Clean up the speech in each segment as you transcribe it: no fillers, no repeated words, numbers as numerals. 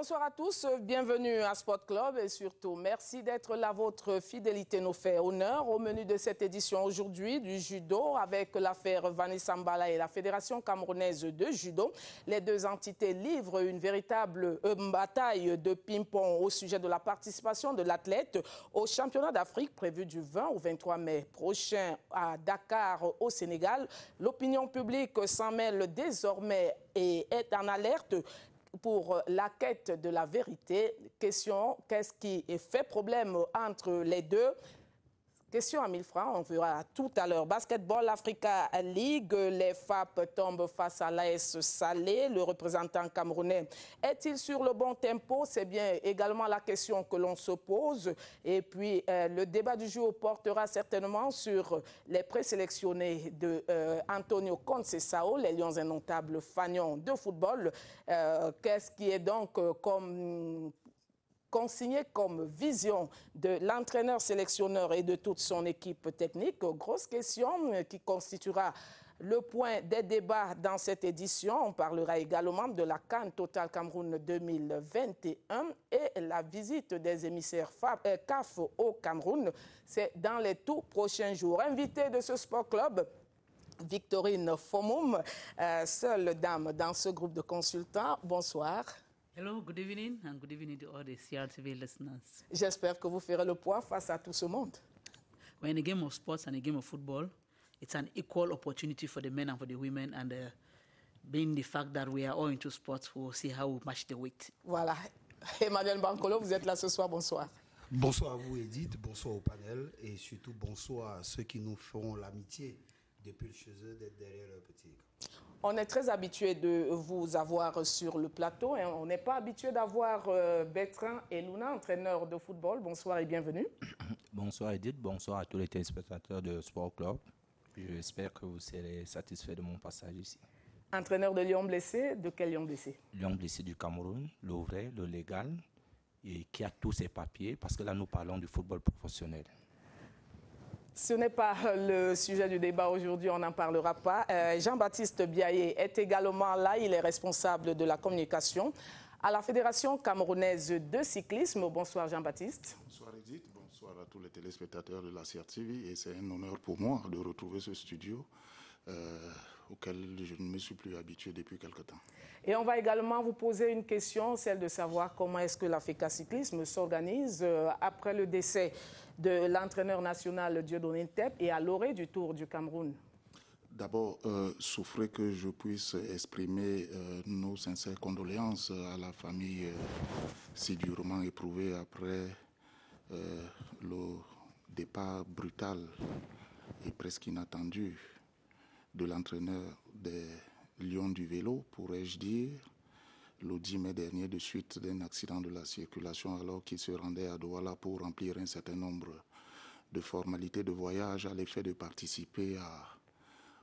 Bonsoir à tous, bienvenue à Sport Club et surtout merci d'être là. Votre fidélité nous fait honneur. Au menu de cette édition aujourd'hui du judo avec l'affaire Vanessa Mbala et la Fédération camerounaise de judo. Les deux entités livrent une véritable bataille de ping-pong au sujet de la participation de l'athlète au championnat d'Afrique prévu du 20 au 23 mai prochain à Dakar au Sénégal. L'opinion publique s'en mêle désormais et est en alerte pour la quête de la vérité. Question, qu'est-ce qui fait problème entre les deux? Question à 1000 francs, on verra tout à l'heure. Basketball Africa League, les FAP tombent face à l'AS Salé. Le représentant camerounais est-il sur le bon tempo? C'est bien également la question que l'on se pose. Et puis, le débat du jour portera certainement sur les présélectionnés de Antonio Conceição, les Lions indomptables Fagnon de football. Qu'est-ce qui est donc consigné comme vision de l'entraîneur sélectionneur et de toute son équipe technique? Grosse question qui constituera le point des débats dans cette édition. On parlera également de la CAN Total Cameroun 2021 et la visite des émissaires CAF au Cameroun. C'est dans les tout prochains jours. Invité de ce Sport Club, Victorine Fomoum, seule dame dans ce groupe de consultants. Bonsoir. Hello, good evening, and good evening to all the CRTV listeners. J'espère que vous ferez le poids face à tout ce monde. We're in a game of sports and a game of football. It's an equal opportunity for the men and for the women, and being the fact that we are all into sports, we'll see how we match the weight. Voilà. Emmanuel Bankolo, vous êtes là ce soir, bonsoir. Bonsoir à vous, Edith, bonsoir au panel, et surtout bonsoir à ceux qui nous font l'amitié depuis chez eux d'être derrière leur petit écran. On est très habitué de vous avoir sur le plateau. Et on n'est pas habitué d'avoir Bertrand Eluna, entraîneur de football. Bonsoir et bienvenue. Bonsoir Edith, bonsoir à tous les téléspectateurs de Sport Club. J'espère que vous serez satisfaits de mon passage ici. Entraîneur de Lion blessé, de quel Lion blessé? Lion blessé du Cameroun, le vrai, le légal, et qui a tous ses papiers, parce que là nous parlons du football professionnel. Ce n'est pas le sujet du débat aujourd'hui, on n'en parlera pas. Jean-Baptiste Biaye est également là, il est responsable de la communication à la Fédération camerounaise de cyclisme. Bonsoir Jean-Baptiste. Bonsoir Edith, bonsoir à tous les téléspectateurs de la CRTV et c'est un honneur pour moi de retrouver ce studio auquel je ne me suis plus habitué depuis quelque temps. Et on va également vous poser une question, celle de savoir comment est-ce que la FECA Cyclisme s'organise après le décès de l'entraîneur national Dieudonné Ntep et à l'orée du Tour du Cameroun. D'abord, souffrez que je puisse exprimer nos sincères condoléances à la famille si durement éprouvée après le départ brutal et presque inattendu de l'entraîneur des Lions du vélo, pourrais-je dire, le 10 mai dernier, de suite d'un accident de la circulation alors qu'il se rendait à Douala pour remplir un certain nombre de formalités de voyage à l'effet de participer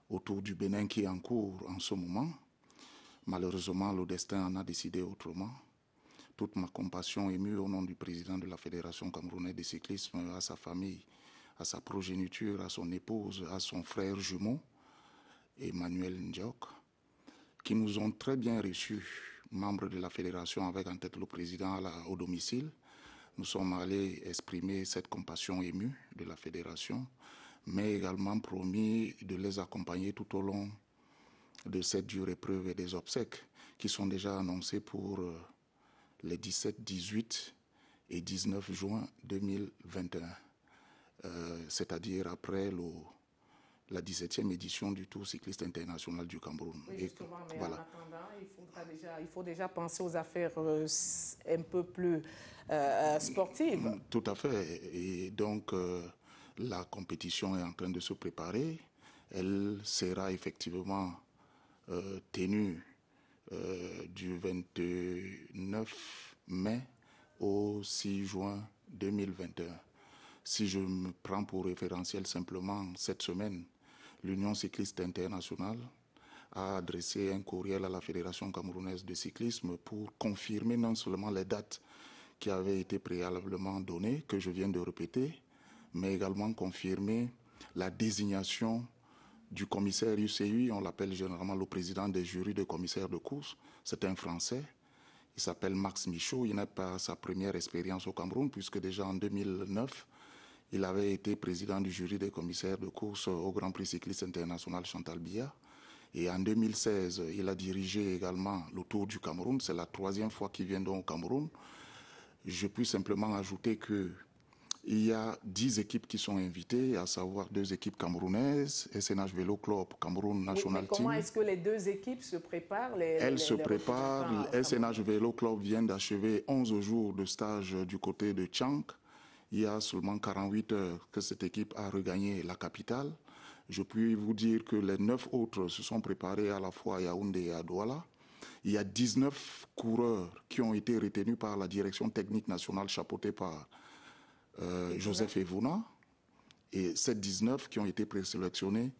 au Tour du Bénin qui est en cours en ce moment. Malheureusement, le destin en a décidé autrement. Toute ma compassion émue au nom du président de la Fédération camerounaise de cyclisme, à sa famille, à sa progéniture, à son épouse, à son frère jumeau, Emmanuel Ndiok, qui nous ont très bien reçus, membres de la fédération, avec en tête le président au domicile. Nous sommes allés exprimer cette compassion émue de la fédération, mais également promis de les accompagner tout au long de cette dure épreuve et des obsèques qui sont déjà annoncés pour les 17, 18 et 19 juin 2021, c'est-à-dire après la 17e édition du Tour cycliste international du Cameroun. Oui, justement, mais voilà. En attendant, il faut déjà penser aux affaires un peu plus sportives. Tout à fait. Et donc, la compétition est en train de se préparer. Elle sera effectivement tenue du 29 mai au 6 juin 2021. Si je me prends pour référentiel simplement cette semaine, l'Union cycliste internationale a adressé un courriel à la Fédération camerounaise de cyclisme pour confirmer non seulement les dates qui avaient été préalablement données, que je viens de répéter, mais également confirmer la désignation du commissaire UCI, on l'appelle généralement le président des jurys de commissaires de course. C'est un Français. Il s'appelle Max Michaud. Il n'a pas sa première expérience au Cameroun, puisque déjà en 2009, il avait été président du jury des commissaires de course au Grand Prix cycliste international Chantal Biya. Et en 2016, il a dirigé également le Tour du Cameroun. C'est la 3e fois qu'il vient donc au Cameroun. Je puis simplement ajouter qu'il y a 10 équipes qui sont invitées, à savoir 2 équipes camerounaises, SNH Vélo Club, Cameroun National Team. Comment est-ce que les 2 équipes se préparent? Elles se préparent. SNH Vélo Club vient d'achever 11 jours de stage du côté de Tchank. Il y a seulement 48 heures que cette équipe a regagné la capitale. Je puis vous dire que les 9 autres se sont préparés à la fois à Yaoundé et à Douala. Il y a 19 coureurs qui ont été retenus par la direction technique nationale chapeautée par Joseph Evouna. Et ces 19 qui ont été présélectionnés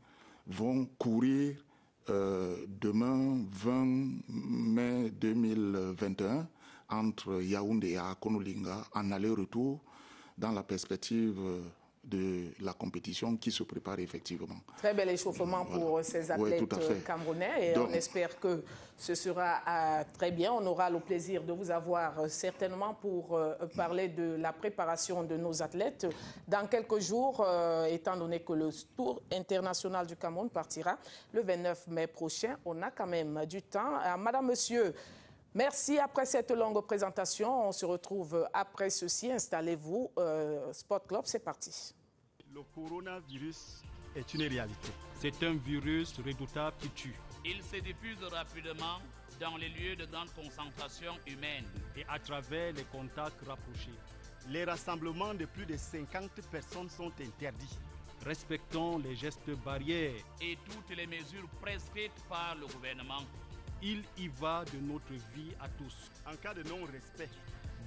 vont courir demain, 20 mai 2021, entre Yaoundé et Akonolinga, en aller-retour, dans la perspective de la compétition qui se prépare effectivement. Très bel échauffement pour ces athlètes camerounais, et donc, on espère que ce sera très bien. On aura le plaisir de vous avoir certainement pour parler de la préparation de nos athlètes dans quelques jours, étant donné que le Tour international du Cameroun partira le 29 mai prochain. On a quand même du temps. Madame, monsieur, merci. Après cette longue présentation, on se retrouve après ceci. Installez-vous. Sport Club, c'est parti. Le coronavirus est une réalité. C'est un virus redoutable qui tue. Il se diffuse rapidement dans les lieux de grande concentration humaine et à travers les contacts rapprochés. Les rassemblements de plus de 50 personnes sont interdits. Respectons les gestes barrières et toutes les mesures prescrites par le gouvernement. Il y va de notre vie à tous. En cas de non-respect,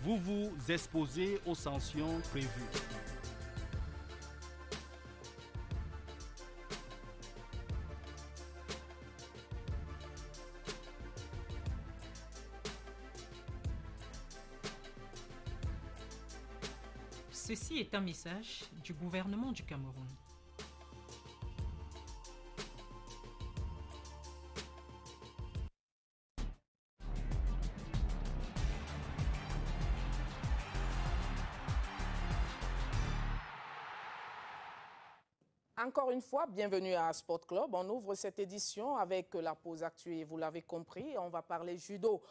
vous vous exposez aux sanctions prévues. Ceci est un message du gouvernement du Cameroun. Encore une fois, bienvenue à Sport Club. On ouvre cette édition avec la pause actuelle. Vous l'avez compris, on va parler judo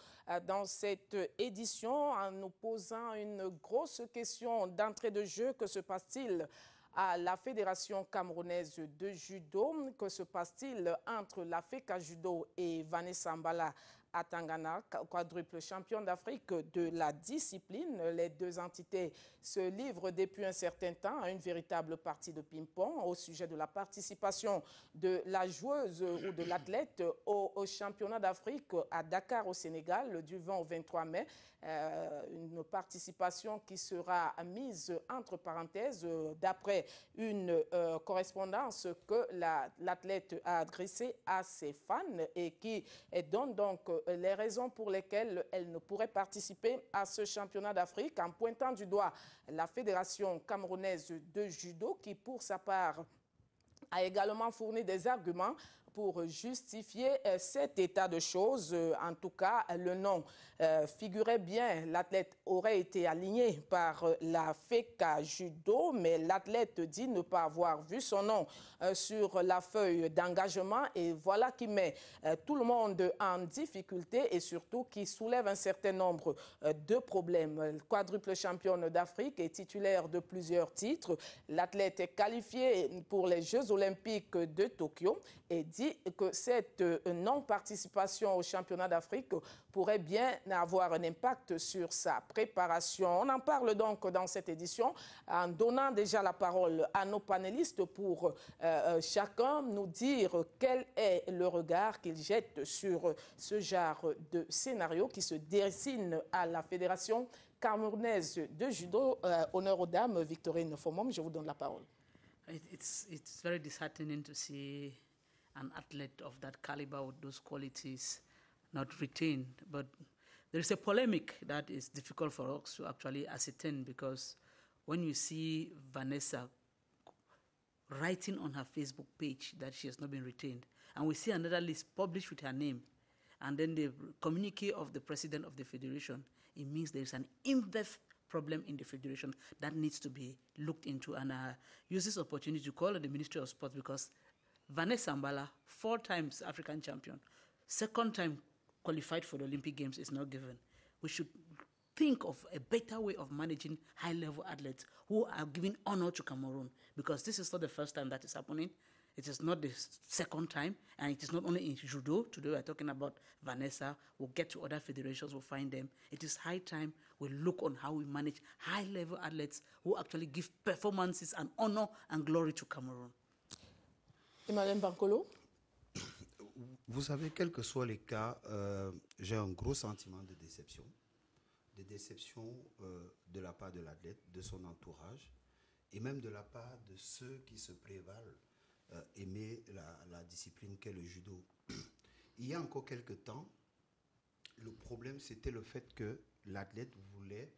dans cette édition en nous posant une grosse question d'entrée de jeu. Que se passe-t-il à la Fédération camerounaise de judo? Que se passe-t-il entre la FECA Judo et Vanessa Mbala Atangana, quadruple championne d'Afrique de la discipline? Les 2 entités se livrent depuis un certain temps à une véritable partie de ping-pong au sujet de la participation de la joueuse ou de l'athlète au championnat d'Afrique à Dakar au Sénégal du 20 au 23 mai. Une participation qui sera mise entre parenthèses d'après une correspondance que l'athlète a adressée à ses fans et qui donne donc les raisons pour lesquelles elle ne pourrait participer à ce championnat d'Afrique, en pointant du doigt la Fédération camerounaise de judo qui, pour sa part, a également fourni des arguments pour justifier cet état de choses. En tout cas, le nom figurait bien. L'athlète aurait été aligné par la FECA Judo, mais l'athlète dit ne pas avoir vu son nom sur la feuille d'engagement. Et voilà qui met tout le monde en difficulté et surtout qui soulève un certain nombre de problèmes. Quadruple championne d'Afrique et titulaire de plusieurs titres, l'athlète est qualifié pour les Jeux olympiques de Tokyo et dit que cette non-participation au championnat d'Afrique pourrait bien avoir un impact sur sa préparation. On en parle donc dans cette édition en donnant déjà la parole à nos panélistes pour chacun nous dire quel est le regard qu'ils jettent sur ce genre de scénario qui se dessine à la Fédération camerounaise de judo. Honneur aux dames, Victorine Fomom, je vous donne la parole. It's very disheartening to see an athlete of that caliber with those qualities not retained. But there is a polemic that is difficult for us to actually ascertain, because when you see Vanessa writing on her Facebook page that she has not been retained, and we see another list published with her name, and then the communique of the president of the federation, it means there is an in-depth problem in the federation that needs to be looked into. And I use this opportunity to call on the Ministry of Sport, because Vanessa Mbala, 4 times African champion, 2nd time qualified for the Olympic Games, is not given. We should think of a better way of managing high-level athletes who are giving honor to Cameroon, because this is not the first time that is happening. It is not the 2nd time, and it is not only in judo. Today we are talking about Vanessa. We'll get to other federations, we'll find them. It is high time we look on how we manage high-level athletes who actually give performances and honor and glory to Cameroon. Emmanuel Bankolo. Vous savez, quels que soient les cas, j'ai un gros sentiment de déception de la part de l'athlète, de son entourage, et même de la part de ceux qui se prévalent aimer la discipline qu'est le judo. Il y a encore quelques temps, le problème, c'était le fait que l'athlète voulait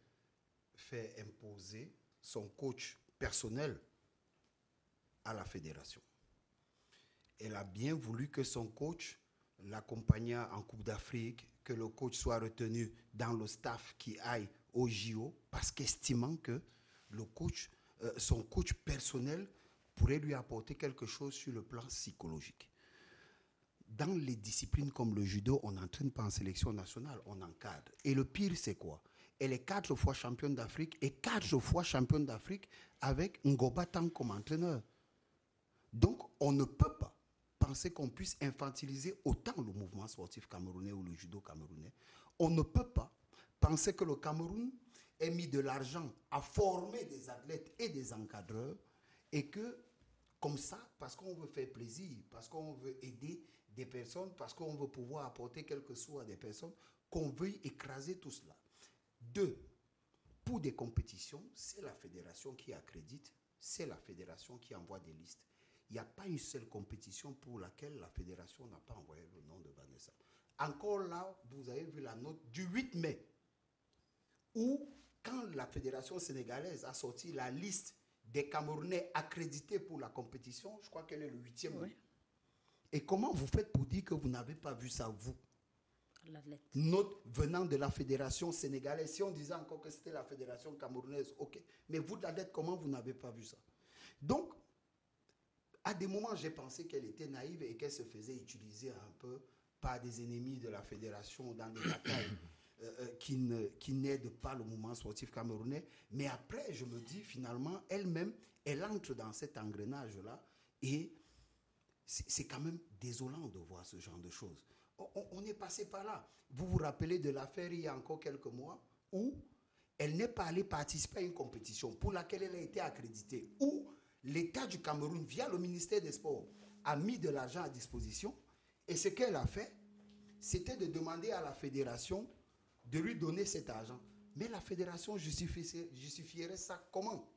faire imposer son coach personnel à la fédération. Elle a bien voulu que son coach l'accompagnât en Coupe d'Afrique, que le coach soit retenu dans le staff qui aille au JO, parce qu'estimant que le coach, son coach personnel pourrait lui apporter quelque chose sur le plan psychologique. Dans les disciplines comme le judo, on n'entraîne pas en sélection nationale, on encadre. Et le pire, c'est quoi? Elle est 4 fois championne d'Afrique et 4 fois championne d'Afrique avec Ngoba Tang comme entraîneur. Donc, on ne peut pas penser qu'on puisse infantiliser autant le mouvement sportif camerounais ou le judo camerounais. On ne peut pas penser que le Cameroun ait mis de l'argent à former des athlètes et des encadreurs et que, comme ça, parce qu'on veut faire plaisir, parce qu'on veut aider des personnes, parce qu'on veut pouvoir apporter quelque chose à des personnes, qu'on veuille écraser tout cela. 2, pour des compétitions, c'est la fédération qui accrédite, c'est la fédération qui envoie des listes. Il n'y a pas une seule compétition pour laquelle la fédération n'a pas envoyé le nom de Vanessa. Encore là, vous avez vu la note du 8 mai, où quand la fédération sénégalaise a sorti la liste des Camerounais accrédités pour la compétition, je crois qu'elle est le 8e. Oui. Et comment vous faites pour dire que vous n'avez pas vu ça, vous? Note venant de la fédération sénégalaise. Si on disait encore que c'était la fédération camerounaise, ok. Mais vous, l'athlète, comment vous n'avez pas vu ça? Donc, à des moments, j'ai pensé qu'elle était naïve et qu'elle se faisait utiliser un peu par des ennemis de la fédération dans des batailles qui n'aident pas le mouvement sportif camerounais. Mais après, je me dis, finalement, elle-même, elle entre dans cet engrenage-là et c'est quand même désolant de voir ce genre de choses. On est passé par là. Vous vous rappelez de l'affaire il y a encore quelques mois où elle n'est pas allée participer à une compétition pour laquelle elle a été accréditée, où l'État du Cameroun, via le ministère des Sports, a mis de l'argent à disposition. Et ce qu'elle a fait, c'était de demander à la fédération de lui donner cet argent. Mais la fédération justifierait ça comment?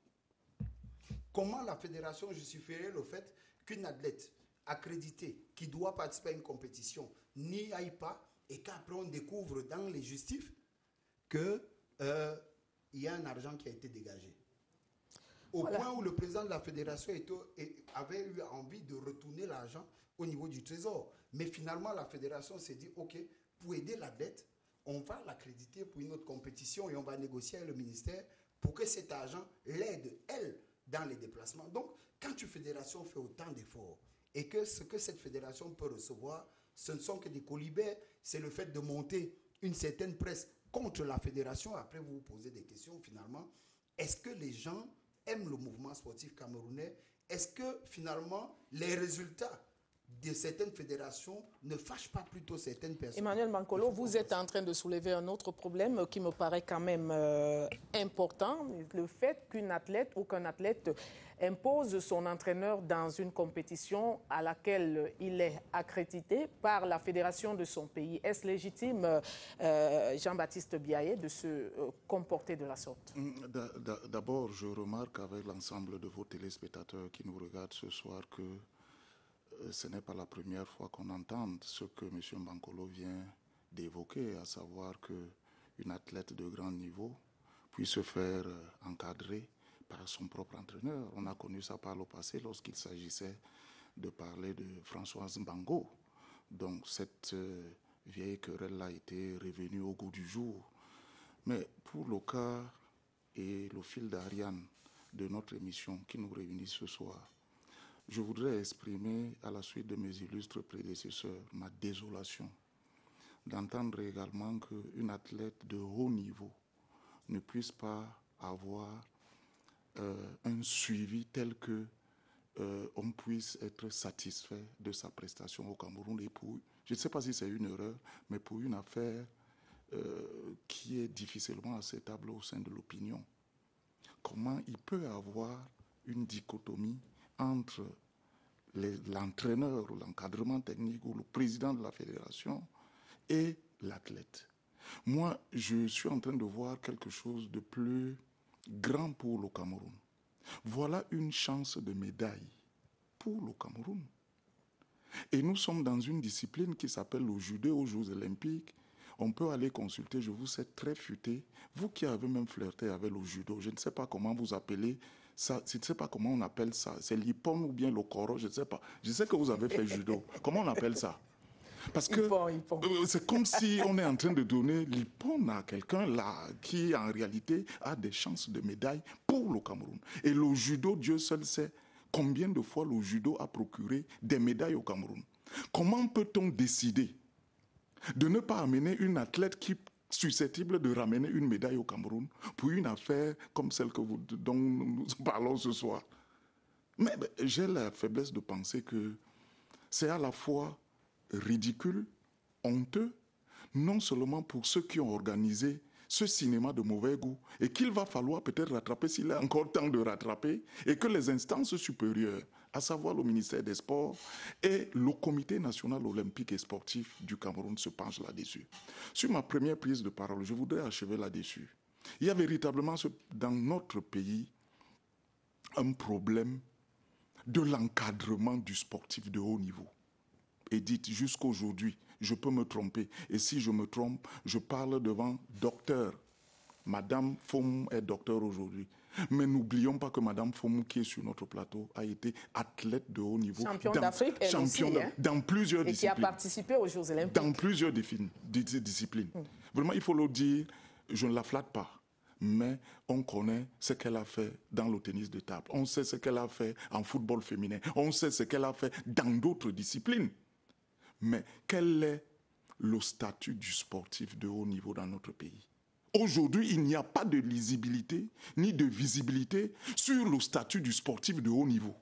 Comment la fédération justifierait le fait qu'une athlète accréditée qui doit participer à une compétition n'y aille pas et qu'après on découvre dans les justifs qu'il y a un argent qui a été dégagé? Au point où le président de la fédération avait eu envie de retourner l'argent au niveau du trésor. Mais finalement, la fédération s'est dit, OK, pour aider l'athlète, on va l'accréditer pour une autre compétition et on va négocier avec le ministère pour que cet argent l'aide, elle, dans les déplacements. Donc, quand une fédération fait autant d'efforts et que ce que cette fédération peut recevoir, ce ne sont que des colibets, c'est le fait de monter une certaine presse contre la fédération. Après, vous vous posez des questions, finalement. Est-ce que les gens aiment le mouvement sportif camerounais? Est-ce que, finalement, les résultats de certaines fédérations ne fâchent pas plutôt certaines personnes? Emmanuel Bankolo, vous êtes en train de soulever un autre problème qui me paraît quand même important, le fait qu'une athlète ou qu'un athlète impose son entraîneur dans une compétition à laquelle il est accrédité par la fédération de son pays. Est-ce légitime, Jean-Baptiste Biaye, de se comporter de la sorte? D'abord, je remarque avec l'ensemble de vos téléspectateurs qui nous regardent ce soir que ce n'est pas la première fois qu'on entend ce que M. Bankolo vient d'évoquer, à savoir qu'une athlète de grand niveau puisse se faire encadrer par son propre entraîneur. On a connu ça par le passé lorsqu'il s'agissait de parler de Françoise Mbango. Donc cette vieille querelle a été revenue au goût du jour. Mais pour le cas et le fil d'Ariane de notre émission qui nous réunit ce soir, je voudrais exprimer, à la suite de mes illustres prédécesseurs, ma désolation d'entendre également qu'une athlète de haut niveau ne puisse pas avoir un suivi tel que on puisse être satisfait de sa prestation au Cameroun. Et pour, je ne sais pas si c'est une erreur, mais pour une affaire qui est difficilement acceptable au sein de l'opinion. Comment il peut avoir une dichotomie entre l'entraîneur ou l'encadrement technique ou le président de la fédération et l'athlète? Moi, je suis en train de voir quelque chose de plus grand pour le Cameroun. Voilà une chance de médaille pour le Cameroun. Et nous sommes dans une discipline qui s'appelle le judo aux Jeux olympiques. On peut aller consulter, je vous sais très futé, vous qui avez même flirté avec le judo, je ne sais pas comment vous appelez ça, je ne sais pas comment on appelle ça, c'est l'hippon ou bien le koro, je ne sais pas. Je sais que vous avez fait judo, comment on appelle ça? Parce que c'est comme si on est en train de donner l'hippon à quelqu'un là qui en réalité a des chances de médaille pour le Cameroun. Et le judo, Dieu seul sait combien de fois le judo a procuré des médailles au Cameroun. Comment peut-on décider de ne pas amener une athlète qui est susceptible de ramener une médaille au Cameroun pour une affaire comme celle dont nous parlons ce soir? Mais j'ai la faiblesse de penser que c'est à la fois ridicule, honteux, non seulement pour ceux qui ont organisé ce cinéma de mauvais goût et qu'il va falloir peut-être rattraper s'il est encore temps de rattraper, et que les instances supérieures, à savoir le ministère des Sports et le Comité national olympique et sportif du Cameroun se penchent là-dessus. Sur ma première prise de parole, je voudrais achever là-dessus. Il y a véritablement dans notre pays un problème de l'encadrement du sportif de haut niveau. Et dites, jusqu'aujourd'hui, je peux me tromper. Et si je me trompe, je parle devant docteur. Madame Fom est docteur aujourd'hui. Mais n'oublions pas que Madame Fom, qui est sur notre plateau, a été athlète de haut niveau. Champion d'Afrique, elle aussi, dans plusieurs disciplines. Et qui a participé aux Jeux olympiques. Dans plusieurs disciplines. Vraiment, il faut le dire, je ne la flatte pas. Mais on connaît ce qu'elle a fait dans le tennis de table. On sait ce qu'elle a fait en football féminin. On sait ce qu'elle a fait dans d'autres disciplines. Mais quel est le statut du sportif de haut niveau dans notre pays? Aujourd'hui, il n'y a pas de lisibilité ni de visibilité sur le statut du sportif de haut niveau.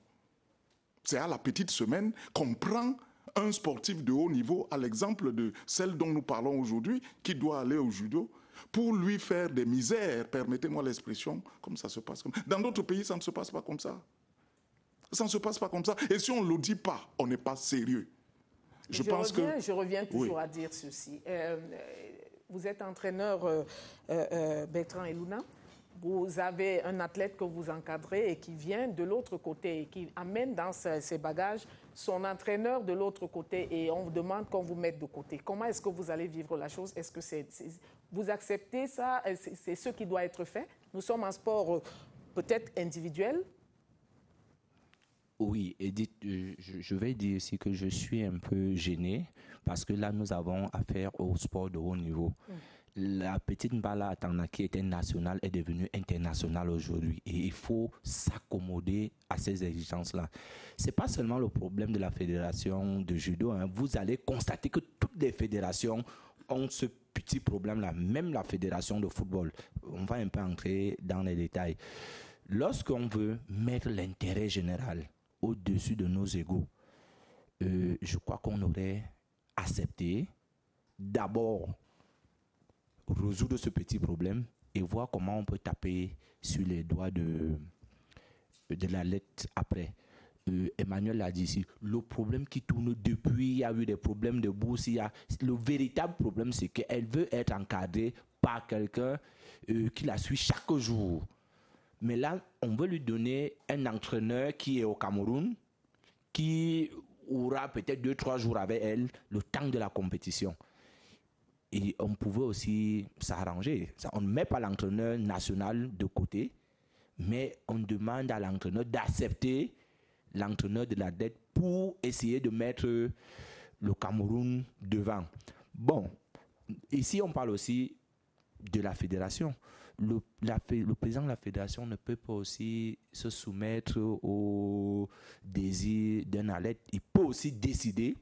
C'est à la petite semaine qu'on prend un sportif de haut niveau, à l'exemple de celle dont nous parlons aujourd'hui, qui doit aller au judo, pour lui faire des misères, permettez-moi l'expression, comme ça se passe. Dans d'autres pays, ça ne se passe pas comme ça. Ça ne se passe pas comme ça. Et si on ne le dit pas, on n'est pas sérieux. Je reviens toujours à dire ceci. Vous êtes entraîneur Bertrand Eluna. Vous avez un athlète que vous encadrez et qui vient de l'autre côté et qui amène dans ses bagages son entraîneur de l'autre côté et on vous demande qu'on vous mette de côté. Comment est-ce que vous allez vivre la chose? Est-ce que vous acceptez ça? C'est ce qui doit être fait? Nous sommes en sport peut-être individuel. Oui, Edith, je vais dire aussi que je suis un peu gêné parce que là, nous avons affaire au sport de haut niveau. La petite Mbala Atana, qui était nationale, est devenue internationale aujourd'hui et il faut s'accommoder à ces exigences-là. Ce n'est pas seulement le problème de la fédération de judo. Vous allez constater que toutes les fédérations ont ce petit problème-là, même la fédération de football. On va un peu entrer dans les détails. Lorsqu'on veut mettre l'intérêt général au-dessus de nos égos, je crois qu'on aurait accepté d'abord résoudre ce petit problème et voir comment on peut taper sur les doigts de la lettre après. Emmanuel l'a dit ici, le problème qui tourne depuis, il y a eu des problèmes de bourse, le véritable problème c'est qu'elle veut être encadrée par quelqu'un qui la suit chaque jour. Mais là, on veut lui donner un entraîneur qui est au Cameroun, qui aura peut-être 2-3 jours avec elle, le temps de la compétition. Et on pouvait aussi s'arranger. On ne met pas l'entraîneur national de côté, mais on demande à l'entraîneur d'accepter l'entraîneur de la dette pour essayer de mettre le Cameroun devant. Bon, ici on parle aussi de la fédération. Le président de la fédération ne peut pas aussi se soumettre au désir d'un athlète. Il peut aussi décider,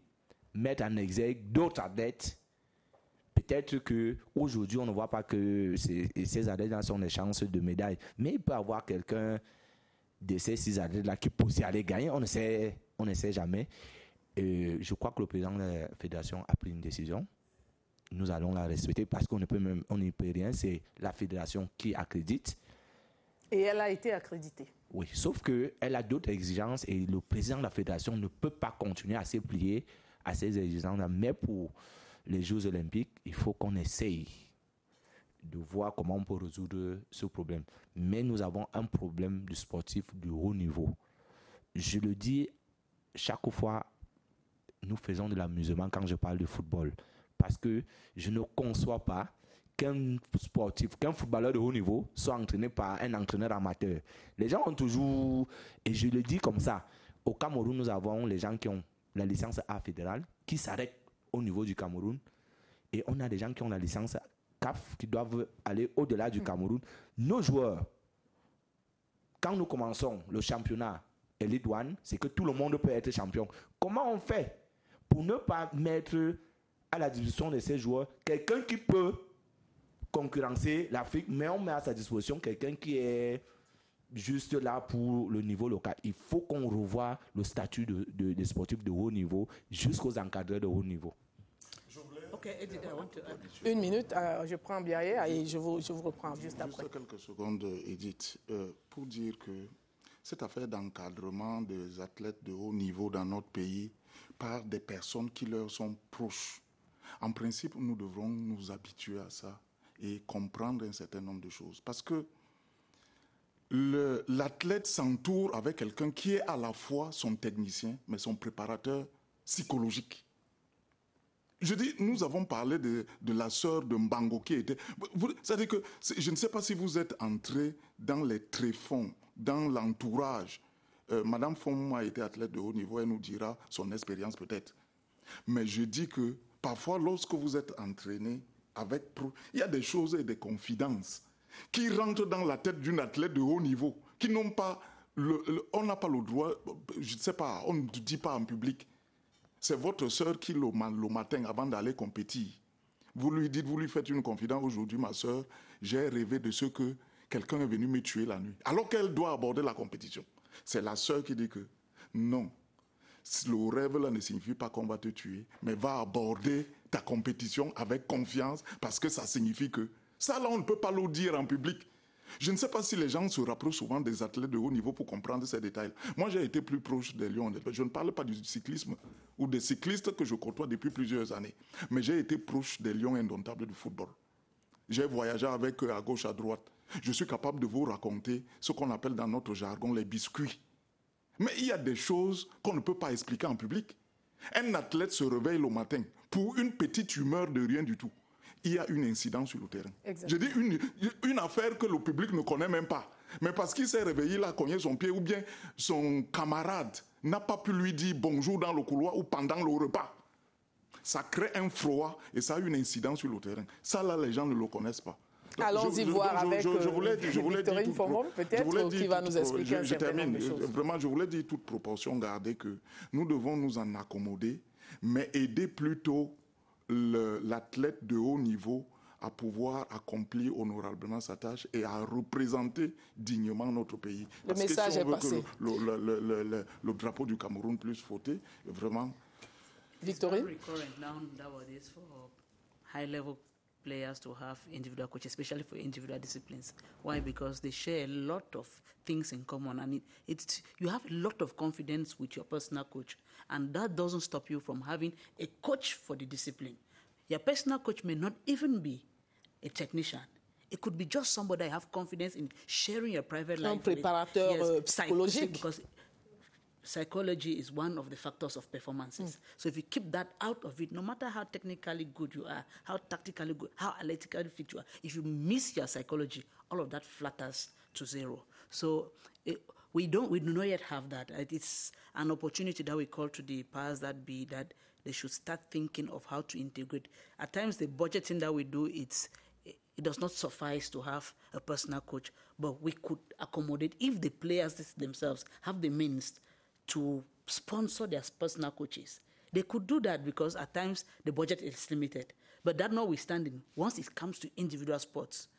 mettre en exergue d'autres athlètes. Peut-être qu'aujourd'hui, on ne voit pas que ces athlètes sont des chances de médaille. Mais il peut y avoir quelqu'un de ces 6 athlètes-là qui peut aussi aller gagner. On ne sait jamais. Je crois que le président de la fédération a pris une décision. Nous allons la respecter parce qu'on n'y peut rien. C'est la fédération qui accrédite. Et elle a été accréditée. Oui, sauf qu'elle a d'autres exigences et le président de la fédération ne peut pas continuer à se plier à ces exigences-là. Mais pour les Jeux olympiques, il faut qu'on essaye de voir comment on peut résoudre ce problème. Mais nous avons un problème de sportif de haut niveau. Je le dis chaque fois, nous faisons de l'amusement quand je parle de football. Parce que je ne conçois pas qu'un footballeur de haut niveau soit entraîné par un entraîneur amateur. Les gens ont toujours, et je le dis comme ça, au Cameroun, nous avons les gens qui ont la licence A fédérale, qui s'arrêtent au niveau du Cameroun, et on a des gens qui ont la licence CAF, qui doivent aller au-delà du Cameroun. Nos joueurs, quand nous commençons le championnat Elite One, c'est que tout le monde peut être champion. Comment on fait pour ne pas mettre à la disposition de ces joueurs quelqu'un qui peut concurrencer l'Afrique, mais on met à sa disposition quelqu'un qui est juste là pour le niveau local. Il faut qu'on revoie le statut des sportifs de haut niveau jusqu'aux encadreurs de haut niveau. Okay, Edith, I want to add. Une minute, je prends Biaye et je vous reprends juste après. Juste quelques secondes, Edith, pour dire que cette affaire d'encadrement des athlètes de haut niveau dans notre pays par des personnes qui leur sont proches, en principe, nous devrons nous habituer à ça et comprendre un certain nombre de choses. Parce que l'athlète s'entoure avec quelqu'un qui est à la fois son technicien, mais son préparateur psychologique. Je dis, nous avons parlé de la sœur de Mbango qui était... C'est-à-dire que je ne sais pas si vous êtes entré dans les tréfonds, dans l'entourage. Madame Fom a été athlète de haut niveau, elle nous dira son expérience peut-être. Mais je dis que parfois, lorsque vous êtes entraîné avec... Il y a des choses et des confidences qui rentrent dans la tête d'une athlète de haut niveau, qui n'ont pas... on n'a pas le droit, je ne sais pas, on ne dit pas en public. C'est votre sœur qui, le matin, avant d'aller compétir, vous lui dites, vous lui faites une confidence. Aujourd'hui, ma sœur, j'ai rêvé de ce que quelqu'un est venu me tuer la nuit. Alors qu'elle doit aborder la compétition. C'est la sœur qui dit que non, le rêve là ne signifie pas qu'on va te tuer, mais va aborder ta compétition avec confiance parce que ça signifie que... Ça là, on ne peut pas le dire en public. Je ne sais pas si les gens se rapprochent souvent des athlètes de haut niveau pour comprendre ces détails. Moi, j'ai été plus proche des Lions. Je ne parle pas du cyclisme ou des cyclistes que je côtoie depuis plusieurs années. Mais j'ai été proche des Lions indomptables du football. J'ai voyagé avec eux à gauche, à droite. Je suis capable de vous raconter ce qu'on appelle dans notre jargon les biscuits. Mais il y a des choses qu'on ne peut pas expliquer en public. Un athlète se réveille le matin pour une petite humeur de rien du tout. Il y a une incidence sur le terrain. Exactement. Je dis une affaire que le public ne connaît même pas. Mais parce qu'il s'est réveillé, il a cogné son pied, ou bien son camarade n'a pas pu lui dire bonjour dans le couloir ou pendant le repas. Ça crée un froid et ça a une incidence sur le terrain. Ça, là, les gens ne le connaissent pas. Allons-y voir avec Victorine Fomom, peut-être, qui va nous expliquer un certain nombre de choses. Vraiment, je voulais dire toute proportion gardée que nous devons nous en accommoder, mais aider plutôt l'athlète de haut niveau à pouvoir accomplir honorablement sa tâche et à représenter dignement notre pays. Le message est passé. Le drapeau du Cameroun puisse flotter, vraiment. Victorine? It's very recurrent now nowadays for high-level players to have individual coaches, especially for individual disciplines. Why? Because they share a lot of things in common, and you have a lot of confidence with your personal coach, and that doesn't stop you from having a coach for the discipline. Your personal coach may not even be a technician. It could be just somebody I have confidence in sharing your private life. Un préparateur psychologique. Because psychology is one of the factors of performances. So if you keep that out of it, no matter how technically good you are, how tactically good, how athletically fit you are, if you miss your psychology, all of that flatters to zero. So We do not yet have that. It's an opportunity that we call to the powers that be, that they should start thinking of how to integrate. At times, the budgeting that we do, it does not suffice to have a personal coach, but we could accommodate if the players themselves have the means to sponsor their personal coaches. They could do that because at times the budget is limited. But that notwithstanding, once it comes to individual sports,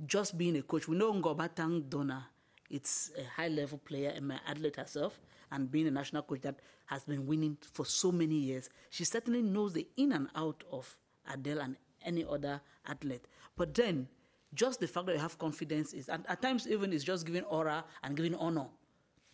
just being a coach, we know Ngobatang Donna, it's a high-level player and my athlete herself, and being a national coach that has been winning for so many years, she certainly knows the in and out of Adele and any other athlete. But then, just the fact that you have confidence is, and at times even it's just giving aura and giving honor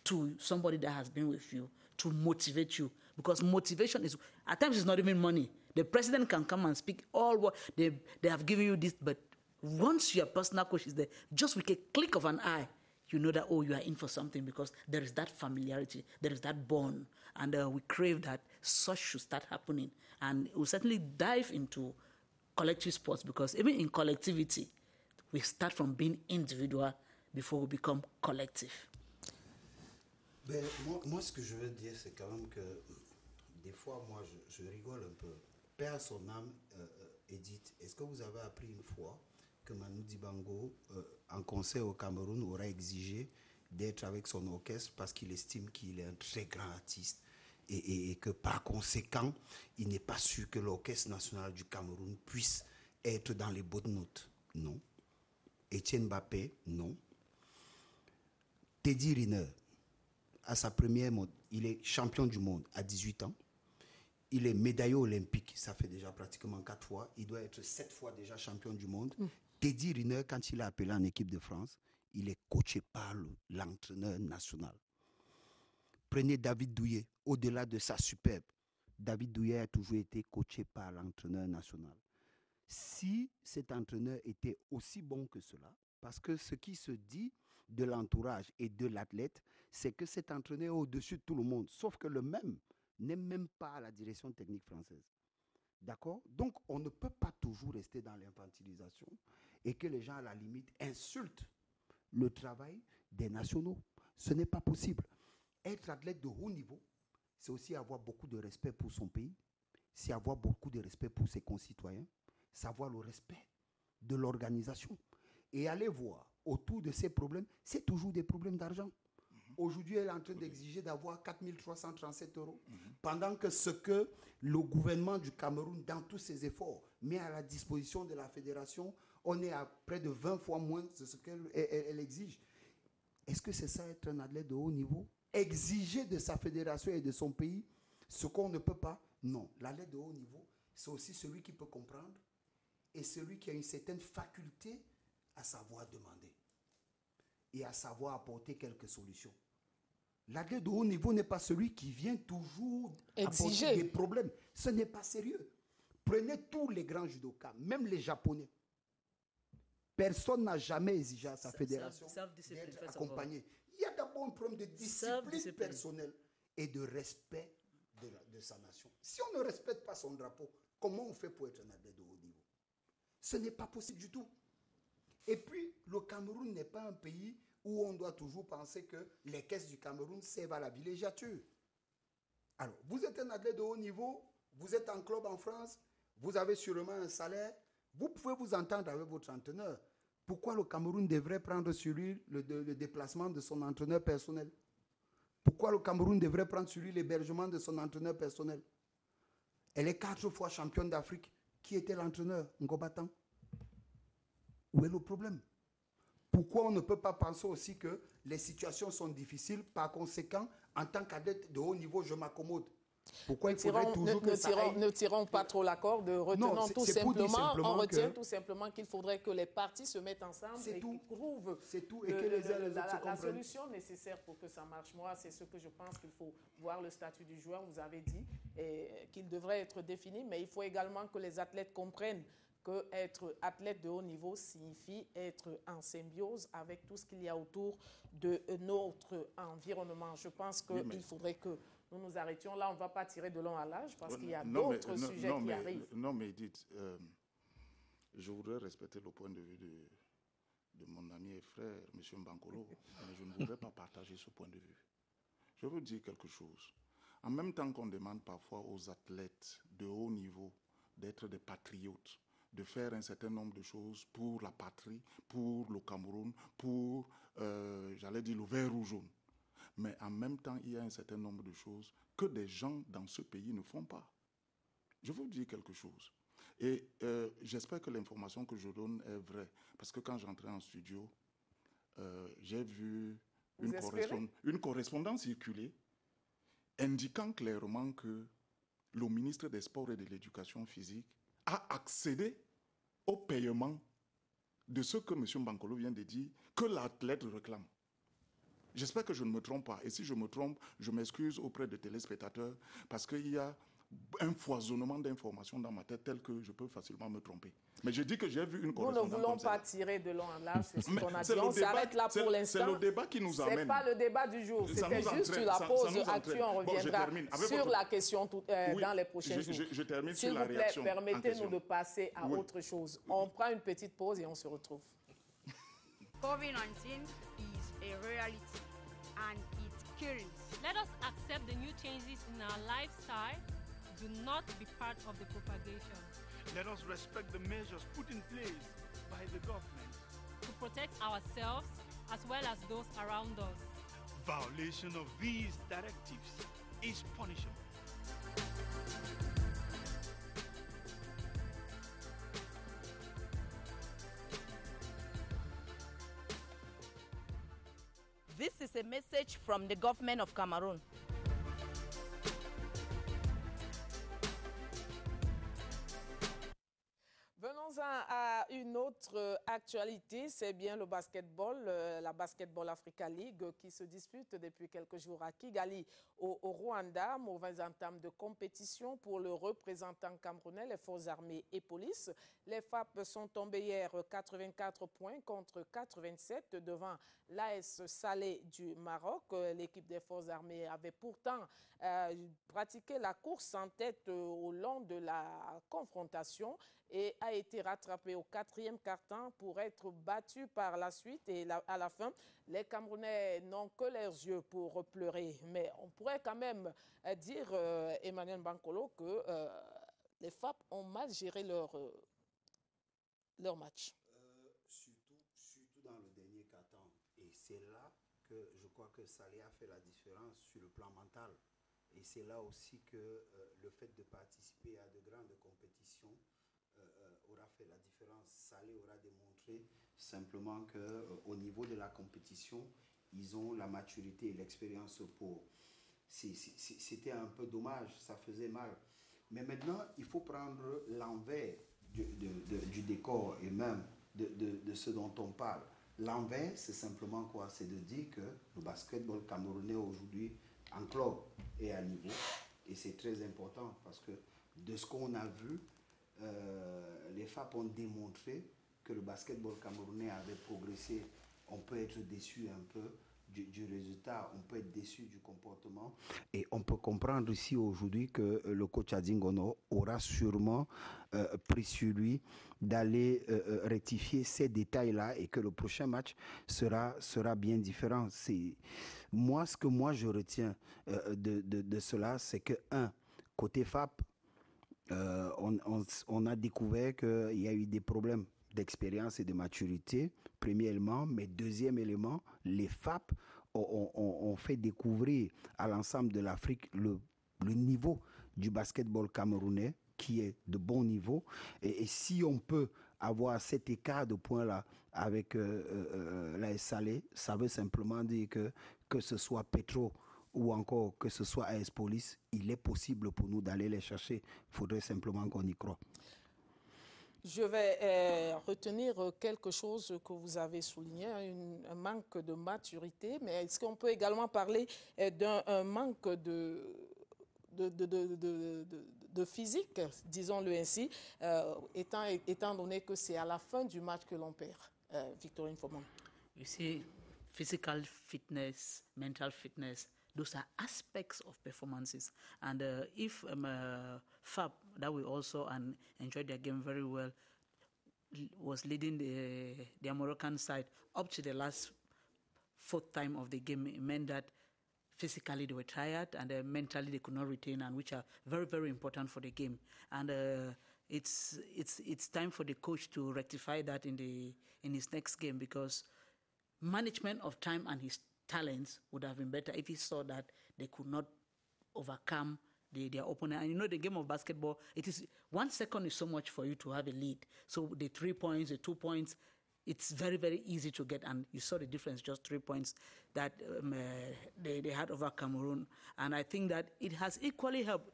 to somebody that has been with you to motivate you. Because motivation is, at times it's not even money. The president can come and speak all what they have given you this, but once your personal coach is there, just with a click of an eye, you know that, oh, you are in for something because there is that familiarity, there is that bond, and we crave that such should start happening. And we'll certainly dive into collective sports because even in collectivity, we start from being individual before we become collective. Ben, moi, ce que je veux dire, c'est quand même que des fois, moi, je rigole un peu. Paix à son âme, Edith, est-ce que vous avez appris une fois que Manu Dibango, en concert au Cameroun, aura exigé d'être avec son orchestre parce qu'il estime qu'il est un très grand artiste et que par conséquent, il n'est pas sûr que l'Orchestre national du Cameroun puisse être dans les bonnes notes? Non. Etienne Mbappé? Non. Teddy Riner, à sa première mode, il est champion du monde à 18 ans. Il est médaillé olympique, ça fait déjà pratiquement 4 fois. Il doit être 7 fois déjà champion du monde. Teddy Riner, quand il est appelé en équipe de France, il est coaché par l'entraîneur national. Prenez David Douillet, au-delà de sa superbe. David Douillet a toujours été coaché par l'entraîneur national. Si cet entraîneur était aussi bon que cela, parce que ce qui se dit de l'entourage et de l'athlète, c'est que cet entraîneur est au-dessus de tout le monde, sauf que le même n'est même pas à la direction technique française. D'accord? Donc, on ne peut pas toujours rester dans l'infantilisation et que les gens, à la limite, insultent le travail des nationaux. Ce n'est pas possible. Être athlète de haut niveau, c'est aussi avoir beaucoup de respect pour son pays, c'est avoir beaucoup de respect pour ses concitoyens, c'est avoir le respect de l'organisation. Et aller voir autour de ces problèmes, c'est toujours des problèmes d'argent. Aujourd'hui, elle est en train d'exiger d'avoir 4 337 €, pendant que ce que le gouvernement du Cameroun, dans tous ses efforts, met à la disposition de la fédération, on est à près de 20 fois moins de ce qu'elle exige. Est-ce que c'est ça être un athlète de haut niveau? Exiger de sa fédération et de son pays ce qu'on ne peut pas? Non. L'athlète de haut niveau, c'est aussi celui qui peut comprendre et celui qui a une certaine faculté à savoir demander et à savoir apporter quelques solutions. L'athlète de haut niveau n'est pas celui qui vient toujours exiger apporter des problèmes. Ce n'est pas sérieux. Prenez tous les grands judokas, même les Japonais. Personne n'a jamais exigé à sa fédération d'être accompagné. Il y a d'abord un problème de discipline personnelle et de respect de sa nation. Si on ne respecte pas son drapeau, comment on fait pour être un athlète de haut niveau? Ce n'est pas possible du tout. Et puis, le Cameroun n'est pas un pays où on doit toujours penser que les caisses du Cameroun servent à la villégiature. Alors, vous êtes un athlète de haut niveau, vous êtes en club en France, vous avez sûrement un salaire, vous pouvez vous entendre avec votre entraîneur. Pourquoi le Cameroun devrait prendre sur lui le déplacement de son entraîneur personnel? Pourquoi le Cameroun devrait prendre sur lui l'hébergement de son entraîneur personnel? Elle est 4 fois championne d'Afrique. Qui était l'entraîneur? Ngobatang. Où est le problème? Pourquoi on ne peut pas penser aussi que les situations sont difficiles? Par conséquent, en tant qu'athlète de haut niveau, je m'accommode. Pourquoi il faudrait toujours que ça aille... Ne tirons pas trop la corde, retenons tout simplement, on retient tout simplement qu'il faudrait que les parties se mettent ensemble et qu'ils trouvent la solution nécessaire pour que ça marche. Moi, c'est ce que je pense qu'il faut voir le statut du joueur, vous avez dit, qu'il devrait être défini, mais il faut également que les athlètes comprennent qu'être athlète de haut niveau signifie être en symbiose avec tout ce qu'il y a autour de notre environnement. Je pense qu'il faudrait que nous nous arrêtions. Là, on ne va pas tirer de long à large parce qu'il y a d'autres sujets qui arrivent. Non, mais dites, je voudrais respecter le point de vue de mon ami et frère, M. Mbankolo, mais je ne voudrais pas partager ce point de vue. Je veux dire quelque chose. En même temps qu'on demande parfois aux athlètes de haut niveau d'être des patriotes, de faire un certain nombre de choses pour la patrie, pour le Cameroun, pour, j'allais dire, le vert ou jaune. Mais en même temps, il y a un certain nombre de choses que des gens dans ce pays ne font pas. Je veux vous dire quelque chose. Et j'espère que l'information que je donne est vraie. Parce que quand j'entrais en studio, j'ai vu une correspondance circuler indiquant clairement que le ministre des Sports et de l'Éducation physique a accédé au paiement de ce que M. Mbankolo vient de dire, que l'athlète réclame. J'espère que je ne me trompe pas. Et si je me trompe, je m'excuse auprès des téléspectateurs parce qu'il y a un foisonnement d'informations dans ma tête tel que je peux facilement me tromper. Mais je dis que j'ai vu une correspondance. Nous ne voulons pas tirer de long en large, c'est ce qu'on a dit. On s'arrête là pour l'instant. C'est le débat qui nous amène. Ce n'est pas le débat du jour. C'était juste sur la pause actuelle. On reviendra sur la question dans les prochains jours. Je termine sur la réaction. S'il vous plaît, permettez-nous de passer à autre chose. On prend une petite pause et on se retrouve. COVID-19 is a reality and it's killing. Let us accept the new changes in our lifestyle. Do not be part of the propagation. Let us respect the measures put in place by the government to protect ourselves as well as those around us. Violation of these directives is punishable. This is a message from the government of Cameroon. Venons à une autre actualité, c'est bien le basketball, la Basketball Africa League qui se dispute depuis quelques jours à Kigali au Rwanda. Mauvaise entame de compétition pour le représentant camerounais, les forces armées et police. Les FAP sont tombés hier 84 points contre 87 devant l'AS Salé du Maroc. L'équipe des forces armées avait pourtant pratiqué la course en tête au long de la confrontation et a été rattrapé au 4e quart-temps pour être battu par la suite. Et à la fin, les Camerounais n'ont que leurs yeux pour pleurer. Mais on pourrait quand même dire, Emmanuel Mbankolo, que les FAP ont mal géré leur match. Surtout dans le dernier quart-temps. Et c'est là que je crois que Salé a fait la différence sur le plan mental. Et c'est là aussi que le fait de participer à de grandes compétitions aura fait la différence. Salé aura démontré simplement qu'au niveau de la compétition, ils ont la maturité et l'expérience pour. C'était un peu dommage, ça faisait mal. Mais maintenant, il faut prendre l'envers du décor et même de ce dont on parle. L'envers, c'est simplement quoi? C'est de dire que le basketball camerounais aujourd'hui en club est à niveau. Et c'est très important parce que de ce qu'on a vu, les FAP ont démontré que le basketball camerounais avait progressé. On peut être déçu un peu du résultat, on peut être déçu du comportement. Et on peut comprendre ici aujourd'hui que le coach Adingono aura sûrement pris sur lui d'aller rectifier ces détails-là et que le prochain match sera bien différent. Ce que moi je retiens de cela, c'est que, côté FAP, on a découvert qu'il y a eu des problèmes d'expérience et de maturité, premier élément, mais deuxième élément, les FAP ont fait découvrir à l'ensemble de l'Afrique le niveau du basketball camerounais, qui est de bon niveau. Et si on peut avoir cet écart de points-là avec l'AS Salé, ça veut simplement dire que ce soit Petro ou encore que ce soit AS Police, il est possible pour nous d'aller les chercher. Il faudrait simplement qu'on y croit. Je vais retenir quelque chose que vous avez souligné, un manque de maturité, mais est-ce qu'on peut également parler d'un manque de physique, disons-le ainsi, étant donné que c'est à la fin du match que l'on perd. Victorine Fomon. You see, physical fitness, mental fitness, those are aspects of performances. And if FAP, that will also enjoy their game very well, was leading the Moroccan side up to the last fourth time of the game. It meant that physically they were tired and mentally they could not retain, and which are very, very important for the game. And it's time for the coach to rectify that in his next game, because management of time and his talents would have been better if he saw that they could not overcome their opponent. And you know, the game of basketball, it is 1 second is so much for you to have a lead. So the 3 points, the 2 points, it's very, very easy to get. And you saw the difference, just 3 points that they had over Cameroon. And I think that it has equally helped.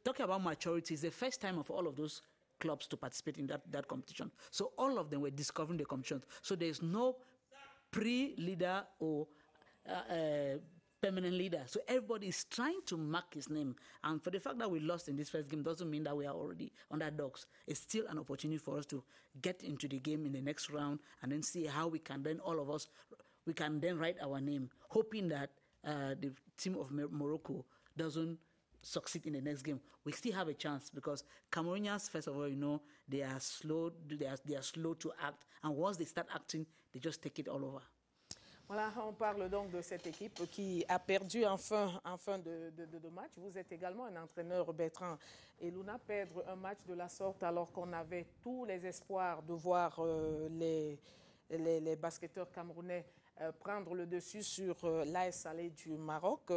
Talking about maturity, it's the first time of all of those clubs to participate in that competition. So all of them were discovering the competition. So there's no pre-leader or permanent leader. So everybody is trying to mark his name. And for the fact that we lost in this first game doesn't mean that we are already underdogs. It's still an opportunity for us to get into the game in the next round and then see how we can then, all of us, we can then write our name, hoping that the team of Morocco doesn't succeed in the next game. We still have a chance, because Cameroonians, first of all, you know, they are slow to act. And once they start acting, they just take it all over. Voilà, on parle donc de cette équipe qui a perdu en fin de match. Vous êtes également un entraîneur, Bertrand Eluna. Perdre un match de la sorte alors qu'on avait tous les espoirs de voir les basketteurs camerounais prendre le dessus sur l'AS Salé du Maroc.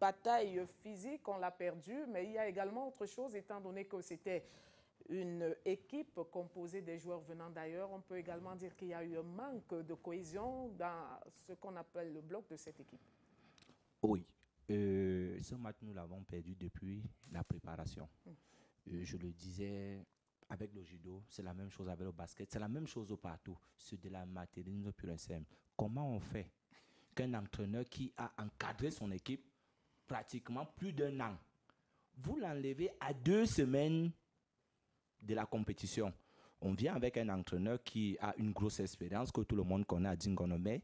Bataille physique, on l'a perdu, mais il y a également autre chose, étant donné que c'était une équipe composée des joueurs venant d'ailleurs. On peut également dire qu'il y a eu un manque de cohésion dans ce qu'on appelle le bloc de cette équipe. Oui, ce match, nous l'avons perdu depuis la préparation. Je le disais, avec le judo, c'est la même chose avec le basket, c'est la même chose au partout. C'est de la matérialisme pure et simple. Comment on fait qu'un entraîneur qui a encadré son équipe pratiquement plus d'1 an, vous l'enlevez à 2 semaines de la compétition? On vient avec un entraîneur qui a une grosse expérience que tout le monde connaît à Dingonomé.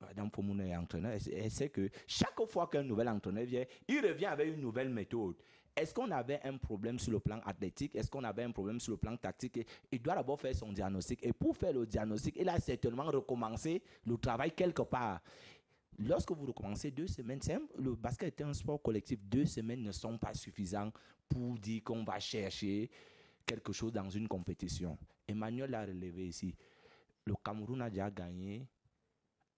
Madame Fomouna est entraîneur. Elle sait que chaque fois qu'un nouvel entraîneur vient, il revient avec une nouvelle méthode. Est-ce qu'on avait un problème sur le plan athlétique? Est-ce qu'on avait un problème sur le plan tactique? Il doit d'abord faire son diagnostic. Et pour faire le diagnostic, il a certainement recommencé le travail quelque part. Lorsque vous recommencez 2 semaines, le basket est un sport collectif. 2 semaines ne sont pas suffisants pour dire qu'on va chercher quelque chose dans une compétition. Emmanuel l'a relevé ici. Le Cameroun a déjà gagné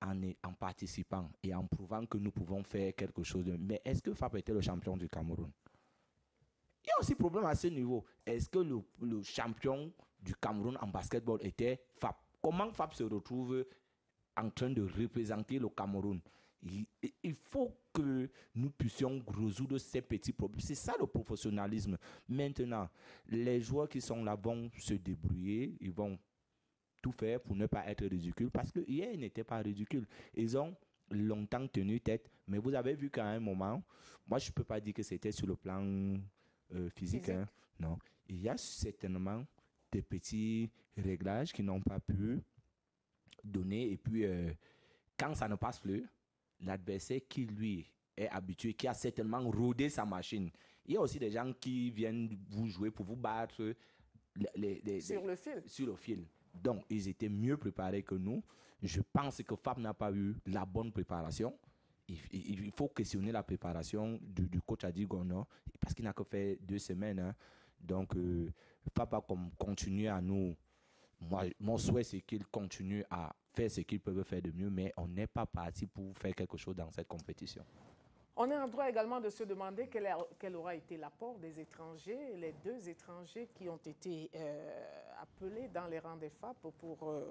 en participant et en prouvant que nous pouvons faire quelque chose. Mais est-ce que FAP était le champion du Cameroun? Il y a aussi problème à ce niveau. Est-ce que le champion du Cameroun en basketball était FAP? Comment FAP se retrouve en train de représenter le Cameroun? Il faut que nous puissions résoudre ces petits problèmes. C'est ça le professionnalisme. Maintenant, les joueurs qui sont là vont se débrouiller, ils vont tout faire pour ne pas être ridicules, parce que hier, ils n'étaient pas ridicules. Ils ont longtemps tenu tête, mais vous avez vu qu'à un moment, moi je ne peux pas dire que c'était sur le plan physique. Hein, non, il y a certainement des petits réglages qui n'ont pas pu donner, et puis quand ça ne passe plus, l'adversaire qui lui est habitué, qui a certainement rodé sa machine. Il y a aussi des gens qui viennent vous jouer pour vous battre sur le fil. Donc, ils étaient mieux préparés que nous. Je pense que FAP n'a pas eu la bonne préparation. Il faut questionner la préparation du coach Adi Gono, parce qu'il n'a que fait 2 semaines. Hein. Donc, FAP va continuer à nous... Mon souhait, c'est qu'ils continuent à faire ce qu'ils peuvent faire de mieux, mais on n'est pas parti pour faire quelque chose dans cette compétition. On est en droit également de se demander quel aura été l'apport des étrangers, les 2 étrangers qui ont été appelés dans les rangs des FAP pour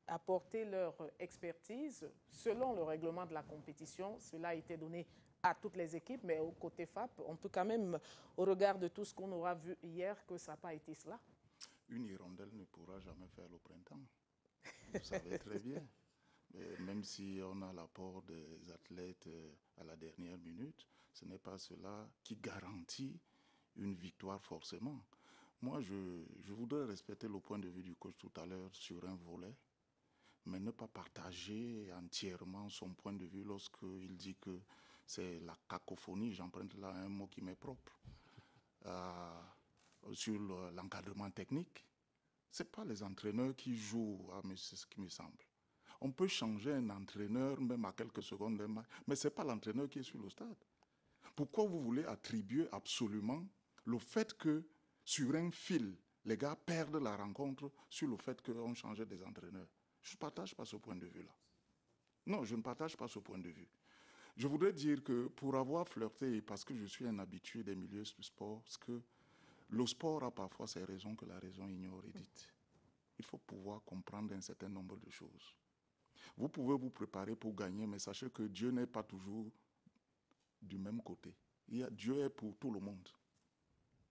apporter leur expertise. Selon le règlement de la compétition, cela a été donné à toutes les équipes, mais au côté FAP, on peut quand même, au regard de tout ce qu'on aura vu hier, que ça n'a pas été cela. Une hirondelle ne pourra jamais faire le printemps. Vous savez très bien. Mais même si on a l'apport des athlètes à la dernière minute, ce n'est pas cela qui garantit une victoire forcément. Moi, je voudrais respecter le point de vue du coach tout à l'heure sur un volet, mais ne pas partager entièrement son point de vue lorsqu'il dit que c'est la cacophonie. J'emprunte là un mot qui m'est propre. sur l'encadrement technique. Ce n'est pas les entraîneurs qui jouent, c'est ce qui me semble. On peut changer un entraîneur même à quelques secondes d'un match, mais ce n'est pas l'entraîneur qui est sur le stade. Pourquoi vous voulez attribuer absolument le fait que sur un fil, les gars perdent la rencontre sur le fait qu'on changeait des entraîneurs? Je ne partage pas ce point de vue-là. Non, je ne partage pas ce point de vue. Je voudrais dire que pour avoir flirté, parce que je suis un habitué des milieux du sport, parce que le sport a parfois ses raisons que la raison ignore, Edith. Il faut pouvoir comprendre un certain nombre de choses. Vous pouvez vous préparer pour gagner, mais sachez que Dieu n'est pas toujours du même côté. Dieu est pour tout le monde.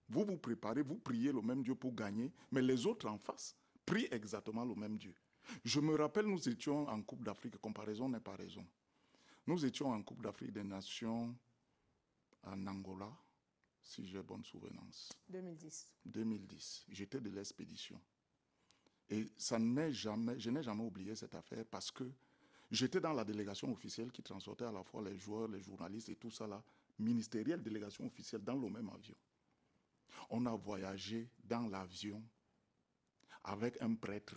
Vous vous préparez, vous priez le même Dieu pour gagner, mais les autres en face prient exactement le même Dieu. Je me rappelle, nous étions en Coupe d'Afrique, comparaison n'est pas raison. Nous étions en Coupe d'Afrique des Nations en Angola, si j'ai bonne souvenance. 2010. J'étais de l'expédition. Et je n'ai jamais oublié cette affaire parce que j'étais dans la délégation officielle qui transportait à la fois les joueurs, les journalistes et tout ça là, ministérielle, délégation officielle dans le même avion. On a voyagé dans l'avion avec un prêtre.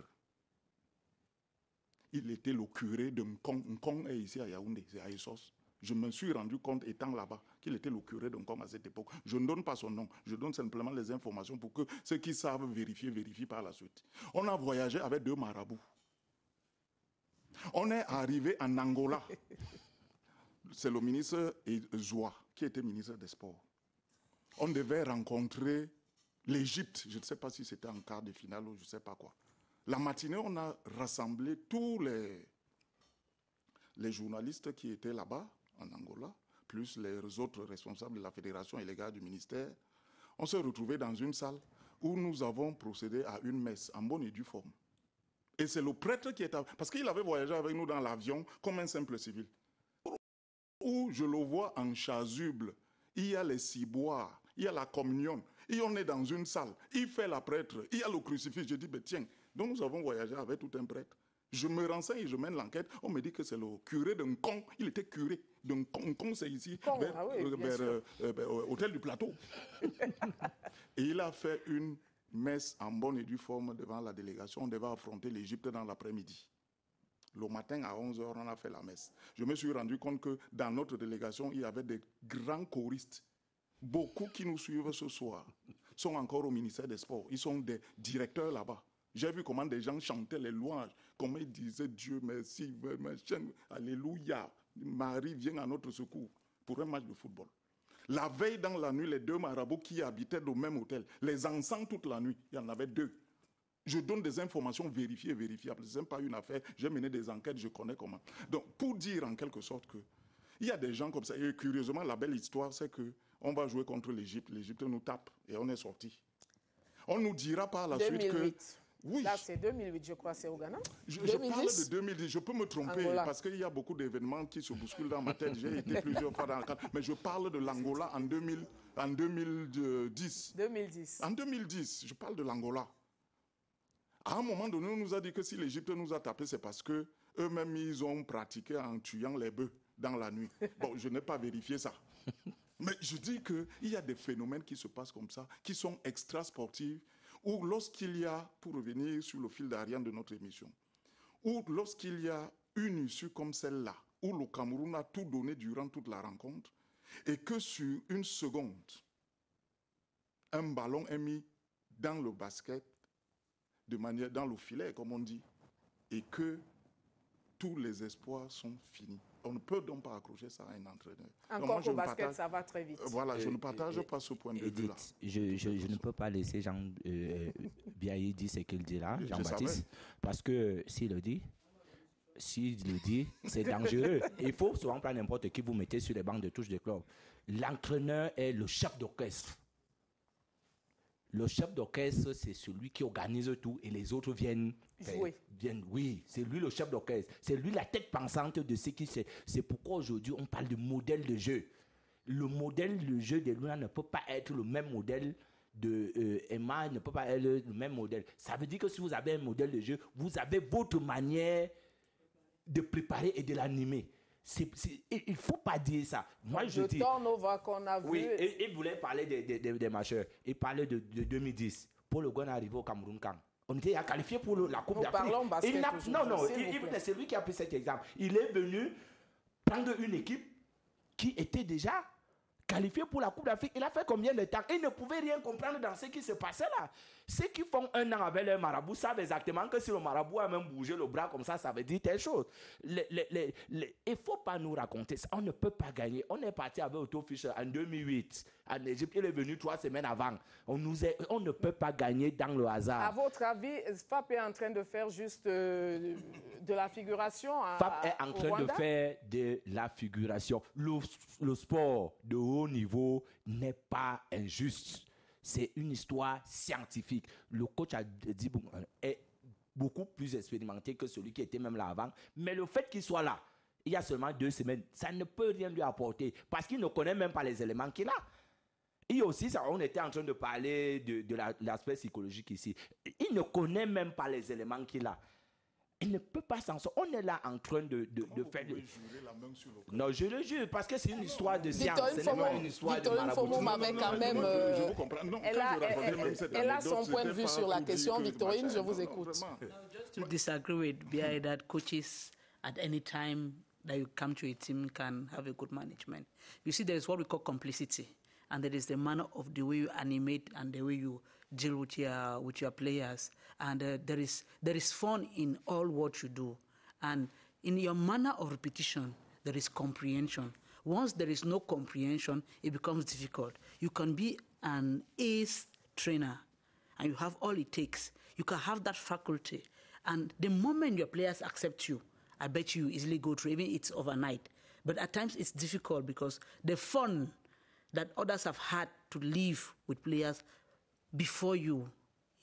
Il était le curé de Nkong. Nkong est ici à Yaoundé, c'est à Essos. Je me suis rendu compte, étant là-bas, qu'il était le curé de Nkong à cette époque. Je ne donne pas son nom, je donne simplement les informations pour que ceux qui savent vérifient par la suite. On a voyagé avec 2 marabouts. On est arrivé en Angola. C'est le ministre Zoua, qui était ministre des Sports. On devait rencontrer l'Égypte. Je ne sais pas si c'était en quart de finale ou je ne sais pas quoi. La matinée, on a rassemblé tous les journalistes qui étaient là-bas, en Angola, plus les autres responsables de la fédération et les gars du ministère. On s'est retrouvés dans une salle où nous avons procédé à une messe en bonne et due forme. Et c'est le prêtre qui est... Parce qu'il avait voyagé avec nous dans l'avion comme un simple civil. Où je le vois en chasuble, il y a les ciboires, il y a la communion, et on est dans une salle, il fait la prêtre, il y a le crucifix. Je dis, ben tiens, donc nous avons voyagé avec tout un prêtre. Je me renseigne et je mène l'enquête. On me dit que c'est le curé de Nkong. Il était curé de Nkong. Nkong, c'est ici, vers Hôtel du Plateau. Et il a fait une messe en bonne et due forme devant la délégation. On devait affronter l'Égypte dans l'après-midi. Le matin à 11h, on a fait la messe. Je me suis rendu compte que dans notre délégation, il y avait des grands choristes. Beaucoup qui nous suivent ce soir sont encore au ministère des Sports. Ils sont des directeurs là-bas. J'ai vu comment des gens chantaient les louanges, comment ils disaient Dieu merci, alléluia, Marie vient à notre secours pour un match de football. La veille dans la nuit, les 2 marabouts qui habitaient au même hôtel, les encens toute la nuit, il y en avait 2. Je donne des informations vérifiées et vérifiables. Ce n'est pas une affaire, j'ai mené des enquêtes, je connais comment. Donc pour dire en quelque sorte que il y a des gens comme ça, et curieusement la belle histoire c'est qu'on va jouer contre l'Égypte, l'Égypte nous tape et on est sorti. On nous dira par la 2008. Suite que... Oui. Là, c'est 2008, je crois, c'est au Ghana. Je parle de 2010, je peux me tromper parce qu'il y a beaucoup d'événements qui se bousculent dans ma tête. J'ai été plusieurs fois dans le cadre, mais je parle de l'Angola en 2010. 2010. En 2010, je parle de l'Angola. À un moment donné, on nous a dit que si l'Égypte nous a tapés, c'est parce que eux-mêmes, ils ont pratiqué en tuant les bœufs dans la nuit. Bon, je n'ai pas vérifié ça. Mais je dis qu'il y a des phénomènes qui se passent comme ça, qui sont extra-sportifs, ou lorsqu'il y a, pour revenir sur le fil d'Ariane de notre émission, ou lorsqu'il y a une issue comme celle-là, où le Cameroun a tout donné durant toute la rencontre, et que sur une seconde, un ballon est mis dans le basket, de manière dans le filet, comme on dit, et que tous les espoirs sont finis. On ne peut donc pas accrocher ça à un entraîneur. Encore qu'au basket, ça va très vite. Voilà, je ne partage pas ce point de vue-là. Je ne peux pas laisser Jean Biaye dire ce qu'il dit là, Jean-Baptiste, parce que s'il le dit, c'est dangereux. Il faut souvent pas n'importe qui vous mettez sur les bancs de touche de club. L'entraîneur est le chef d'orchestre. Le chef d'orchestre, c'est celui qui organise tout et les autres viennent jouer. Oui, c'est lui le chef d'orchestre. C'est lui la tête pensante de ce qui c'est. C'est pourquoi aujourd'hui on parle de modèle de jeu. Le modèle de jeu de Luna ne peut pas être le même modèle de Emma, ne peut pas être le même modèle. Ça veut dire que si vous avez un modèle de jeu, vous avez votre manière de préparer et de l'animer. il ne faut pas dire ça. Moi, je dis... Le turnover qu'on a vu... Oui, il voulait parler des matchs. Il parlait de 2010. Paul Ogon est arrivé au Cameroun quand on était qualifié pour la Coupe d'Afrique. Parlons basket C'est lui qui a pris cet exemple. Il est venu prendre une équipe qui était déjà qualifié pour la Coupe d'Afrique. Il a fait combien de temps? Il ne pouvait rien comprendre dans ce qui se passait là. Ceux qui font un an avec le marabout savent exactement que si le marabout a même bougé le bras comme ça veut dire telle chose. Il ne faut pas nous raconter ça. On ne peut pas gagner. On est parti avec Otto Fischer en 2008 en Égypte. Il est venu 3 semaines avant. On ne peut pas gagner dans le hasard. À votre avis, FAP est en train de faire juste de la figuration FAP est en train de faire de la figuration. Le sport de haut niveau n'est pas injuste. C'est une histoire scientifique. Le coach est beaucoup plus expérimenté que celui qui était même là avant. Mais le fait qu'il soit là, il y a seulement 2 semaines, ça ne peut rien lui apporter parce qu'il ne connaît même pas les éléments qu'il a. Et aussi, on était en train de parler de l'aspect psychologique ici. Il ne connaît même pas les éléments qu'il a. Il ne peut pas s'en sortir. On est là en train de faire... Non, je le jure, parce que c'est une histoire de science. Ce n'est pas une histoire de maraboutisme. Je vous comprends. Elle a son point de vue sur la question. Victorine, je vous écoute. Just to disagree with BI that coaches at any time that you come to a team can have a good management. You see, there is what we call complicity. And there is the manner of the way you animate and the way you deal with your players. And there is fun in all what you do. And in your manner of repetition, there is comprehension. Once there is no comprehension, it becomes difficult. You can be an ace trainer, and you have all it takes. You can have that faculty. And the moment your players accept you, I bet you easily go through, even it's overnight. But at times it's difficult because the fun that others have had to live with players before you,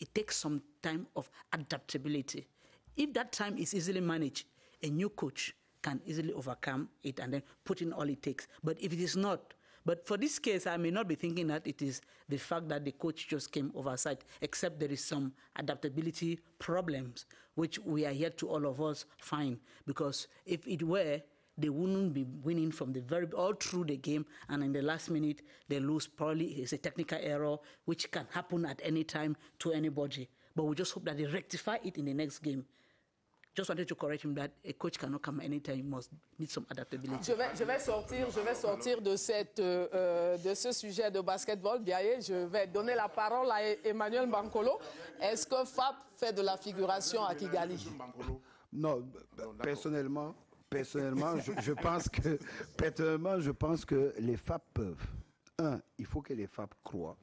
it takes some time of adaptability. If that time is easily managed, a new coach can easily overcome it and then put in all it takes. But if it is not, but for this case, I may not be thinking that it is the fact that the coach just came oversight, except there is some adaptability problems, which we are yet to all of us find. Because if it were, they wouldn't be winning from all through the game, and in the last minute, they lose. Probably it's a technical error, which can happen at any time to anybody. But we just hope that they rectify it in the next game. Just wanted to correct him that a coach cannot come anytime. He must need some adaptability. Je vais sortir de ce sujet de basketball. Biaye, je vais donner la parole à Emmanuel Bankolo. Est-ce que FAP fait de la figuration à Kigali? Non, personnellement, je pense que les FAP peuvent. 1, il faut que les FAP croient.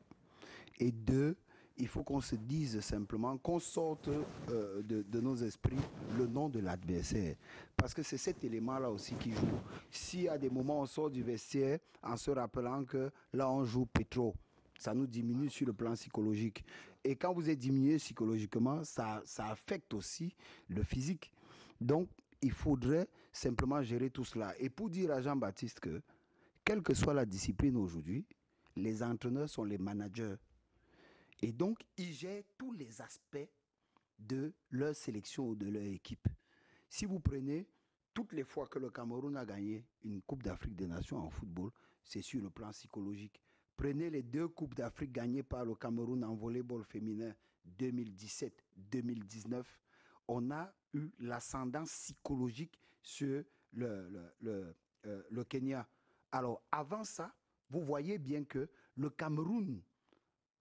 Et 2, il faut qu'on se dise simplement, qu'on sorte de nos esprits le nom de l'adversaire. Parce que c'est cet élément-là aussi qui joue. Si à des moments on sort du vestiaire en se rappelant que là on joue Petro, ça nous diminue sur le plan psychologique. Et quand vous êtes diminué psychologiquement, ça affecte aussi le physique. Donc, il faudrait simplement gérer tout cela. Et pour dire à Jean-Baptiste que, quelle que soit la discipline aujourd'hui, les entraîneurs sont les managers. Et donc, ils gèrent tous les aspects de leur sélection ou de leur équipe. Si vous prenez toutes les fois que le Cameroun a gagné une Coupe d'Afrique des Nations en football, c'est sur le plan psychologique. Prenez les 2 Coupes d'Afrique gagnées par le Cameroun en volleyball féminin 2017-2019, on a eu l'ascendance psychologique sur le Kenya. Alors, avant ça, vous voyez bien que le Cameroun,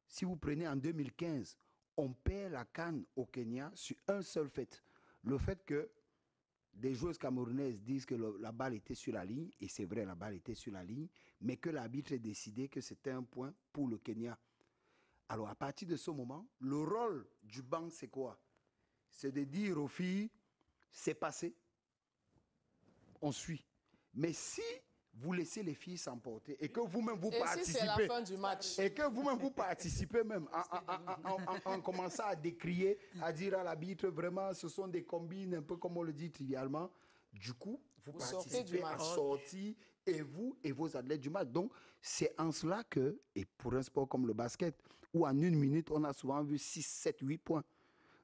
si vous prenez en 2015, on perd la CAN au Kenya sur un seul fait. Le fait que des joueuses camerounaises disent que la balle était sur la ligne, et c'est vrai, la balle était sur la ligne, mais que l'arbitre ait décidé que c'était un point pour le Kenya. Alors, à partir de ce moment, le rôle du banc, c'est quoi? C'est de dire aux filles, c'est passé, on suit. Mais si vous laissez les filles s'emporter et que vous-même vous participez, si c'est la fin du match, et que vous-même vous participez même en commençant à décrier, à dire à l'arbitre, vraiment, ce sont des combines, un peu comme on le dit trivialement, du coup, vous participez à sortir et vous et vos athlètes du match. Donc, c'est en cela que, et pour un sport comme le basket, où en 1 minute, on a souvent vu 6, 7, 8 points.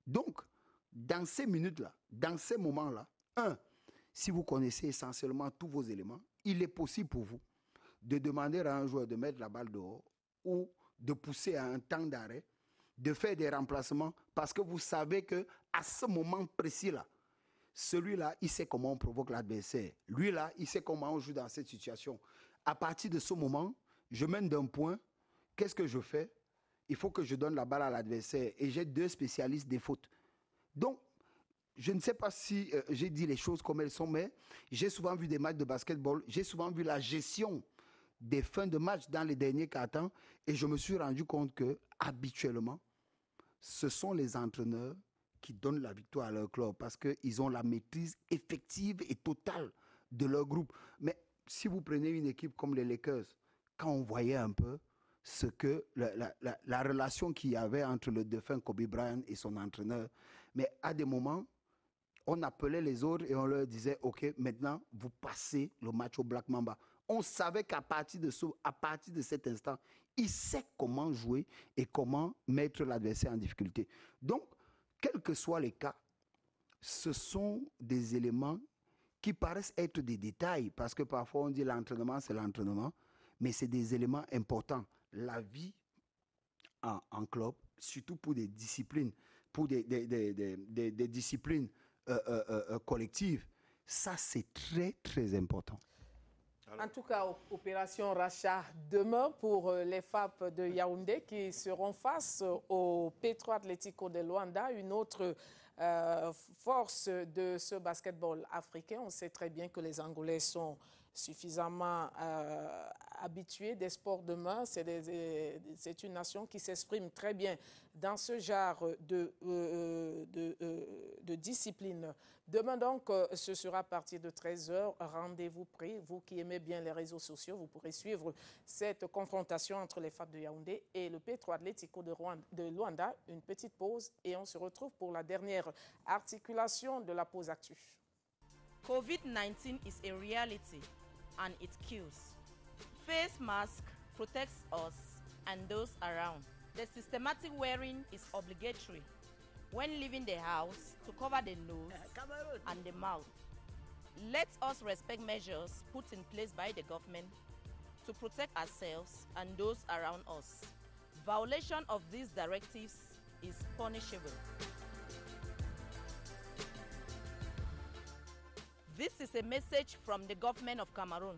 Donc, dans ces minutes-là, dans ces moments-là, 1, si vous connaissez essentiellement tous vos éléments, il est possible pour vous de demander à un joueur de mettre la balle dehors ou de pousser à un temps d'arrêt, de faire des remplacements parce que vous savez qu'à ce moment précis-là, celui-là, il sait comment on provoque l'adversaire. Lui-là, il sait comment on joue dans cette situation. À partir de ce moment, je mène d'un point. Qu'est-ce que je fais? Il faut que je donne la balle à l'adversaire. Et j'ai 2 spécialistes des fautes. Donc, je ne sais pas si j'ai dit les choses comme elles sont, mais j'ai souvent vu des matchs de basketball. J'ai souvent vu la gestion des fins de match dans les derniers quarts-temps. Et je me suis rendu compte que, habituellement, ce sont les entraîneurs qui donnent la victoire à leur club parce qu'ils ont la maîtrise effective et totale de leur groupe. Mais si vous prenez une équipe comme les Lakers, quand on voyait un peu ce que la relation qu'il y avait entre le défunt Kobe Bryant et son entraîneur, mais à des moments, on appelait les autres et on leur disait « Ok, maintenant, vous passez le match au Black Mamba ». On savait qu'à partir de cet instant, il sait comment jouer et comment mettre l'adversaire en difficulté. Donc, quels que soient les cas, ce sont des éléments qui paraissent être des détails, parce que parfois on dit l'entraînement, c'est l'entraînement, mais c'est des éléments importants. La vie en club, surtout pour des disciplines, pour des disciplines collectives, ça c'est très très important. En tout cas, opération rachat demain pour les FAP de Yaoundé qui seront face au Petro Atlético de Luanda, une autre force de ce basketball africain. On sait très bien que les Angolais sont suffisamment habitués des sports de main. C'est une nation qui s'exprime très bien dans ce genre de discipline. Demain donc, ce sera à partir de 13h. Rendez-vous pris. Vous qui aimez bien les réseaux sociaux, vous pourrez suivre cette confrontation entre les FAP de Yaoundé et le Petro Atlético de Luanda. Une petite pause et on se retrouve pour la dernière articulation de la pause actu. COVID-19 is a reality and it kills. Face mask protects us and those around. The systematic wearing is obligatory when leaving the house to cover the nose and the mouth. Let us respect measures put in place by the government to protect ourselves and those around us. Violation of these directives is punishable. This is a message from the government of Cameroon.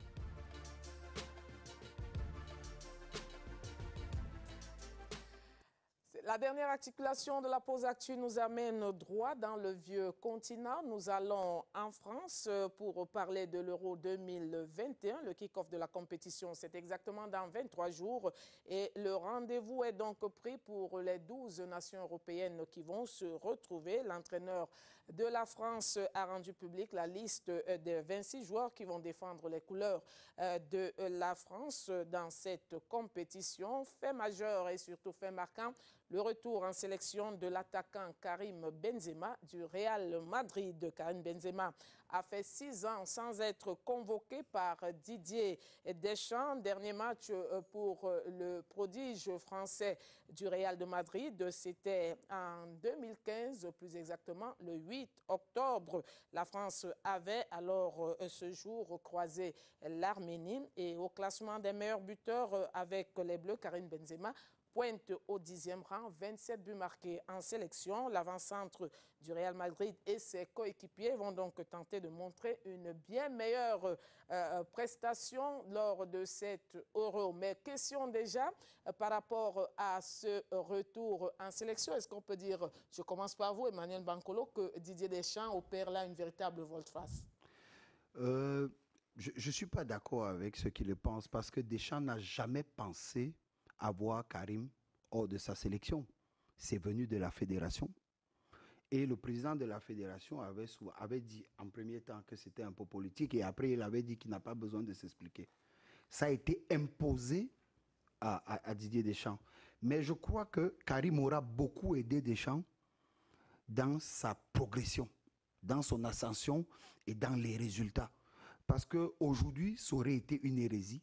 La dernière articulation de la pause actu nous amène droit dans le vieux continent. Nous allons en France pour parler de l'Euro 2021. Le kick-off de la compétition, c'est exactement dans 23 jours. Et le rendez-vous est donc pris pour les 12 nations européennes qui vont se retrouver. L'entraîneur de la France a rendu public la liste des 26 joueurs qui vont défendre les couleurs de la France dans cette compétition. Fait majeur et surtout fait marquant, le retour en sélection de l'attaquant Karim Benzema du Real Madrid. Karim Benzema a fait 6 ans sans être convoqué par Didier Deschamps. Dernier match pour le prodige français du Real de Madrid, c'était en 2015, plus exactement le 8 octobre. La France avait alors ce jour croisé l'Arménie et au classement des meilleurs buteurs avec les Bleus, Karim Benzema pointe au 10e rang, 27 buts marqués en sélection. L'avant-centre du Real Madrid et ses coéquipiers vont donc tenter de montrer une bien meilleure prestation lors de cette Euro. Mais question déjà par rapport à ce retour en sélection, est-ce qu'on peut dire, je commence par vous Emmanuel Bankolo, que Didier Deschamps opère là une véritable volte-face? Je ne suis pas d'accord avec ceux qui le pensent parce que Deschamps n'a jamais pensé avoir Karim hors de sa sélection. C'est venu de la fédération. Et le président de la fédération avait dit en premier temps que c'était un peu politique et après il avait dit qu'il n'a pas besoin de s'expliquer. Ça a été imposé à Didier Deschamps. Mais je crois que Karim aura beaucoup aidé Deschamps dans sa progression, dans son ascension et dans les résultats. Parce qu'aujourd'hui, ça aurait été une hérésie,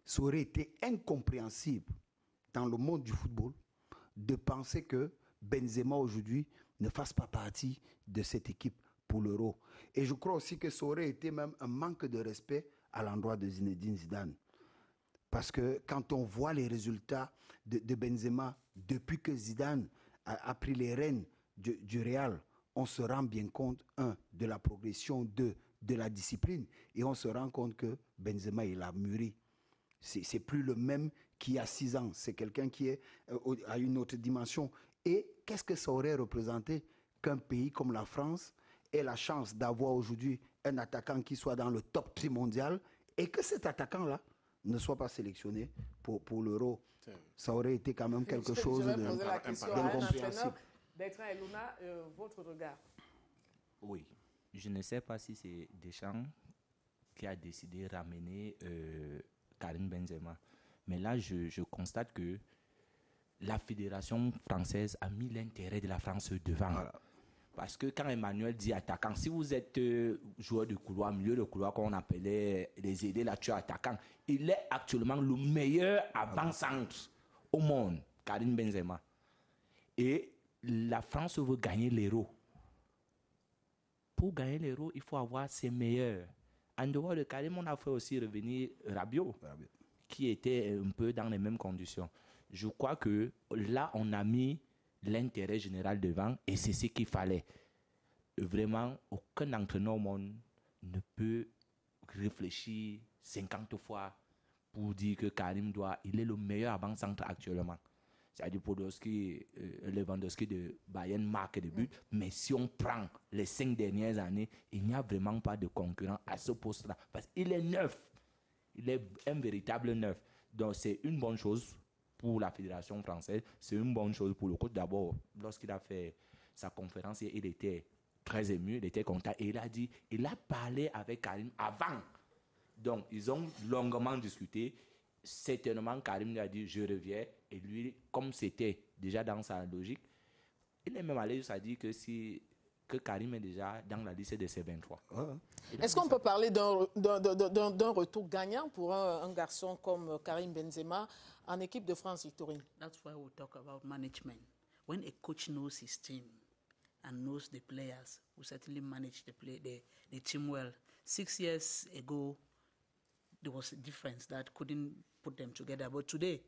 ça aurait été incompréhensible dans le monde du football de penser que Benzema aujourd'hui ne fasse pas partie de cette équipe. pour l'Euro. Et je crois aussi que ça aurait été même un manque de respect à l'endroit de Zinedine Zidane. Parce que quand on voit les résultats de Benzema, depuis que Zidane a pris les rênes du Real, on se rend bien compte, de la progression, de la discipline. Et on se rend compte que Benzema, il a mûri. C'est plus le même qu'il y a 6 ans. C'est quelqu'un qui est à une autre dimension. Et qu'est-ce que ça aurait représenté qu'un pays comme la France ait la chance d'avoir aujourd'hui un attaquant qui soit dans le top 3 mondial et que cet attaquant-là ne soit pas sélectionné pour l'Euro. Ça aurait été quand même quelque chose de... Je vais poser la question à un entraîneur. Bertrand Eluna, votre regard? Oui. Je ne sais pas si c'est Deschamps qui a décidé de ramener Karim Benzema. Mais là, je constate que la fédération française a mis l'intérêt de la France devant. Voilà. Parce que quand Emmanuel dit attaquant, si vous êtes joueur de couloir, milieu de couloir, qu'on appelait les aidés là-dessus attaquant, il est actuellement le meilleur avant-centre au monde, Karim Benzema. Et la France veut gagner l'Euro. Pour gagner l'Euro, il faut avoir ses meilleurs. En dehors de Karim, on a fait aussi revenir Rabiot, qui était un peu dans les mêmes conditions. Je crois que là, on a mis l'intérêt général devant et c'est ce qu'il fallait. Vraiment, aucun entraîneur au monde ne peut réfléchir 50 fois pour dire que Karim il est le meilleur avant-centre actuellement. C'est-à-dire Podolski, Lewandowski de Bayern marque des buts, mais si on prend les 5 dernières années, il n'y a vraiment pas de concurrent à ce poste-là. Parce qu'il est neuf. Il est un véritable neuf. Donc c'est une bonne chose pour la fédération française, c'est une bonne chose pour le coach. D'abord, lorsqu'il a fait sa conférence, il était très ému, il était content et il a parlé avec Karim avant. Donc, ils ont longuement discuté. Certainement, Karim lui a dit, je reviens. Et lui, comme c'était déjà dans sa logique, il est même allé jusqu'à dire que Karim est déjà dans la liste de ses 23. Est-ce qu'on peut parler d'un retour gagnant pour un garçon comme Karim Benzema en équipe de France, Victorine? That's why we talk about management. When a coach knows his team and knows the players, we certainly manage the team well. 6 years ago, there was a difference that couldn't put them together. But today,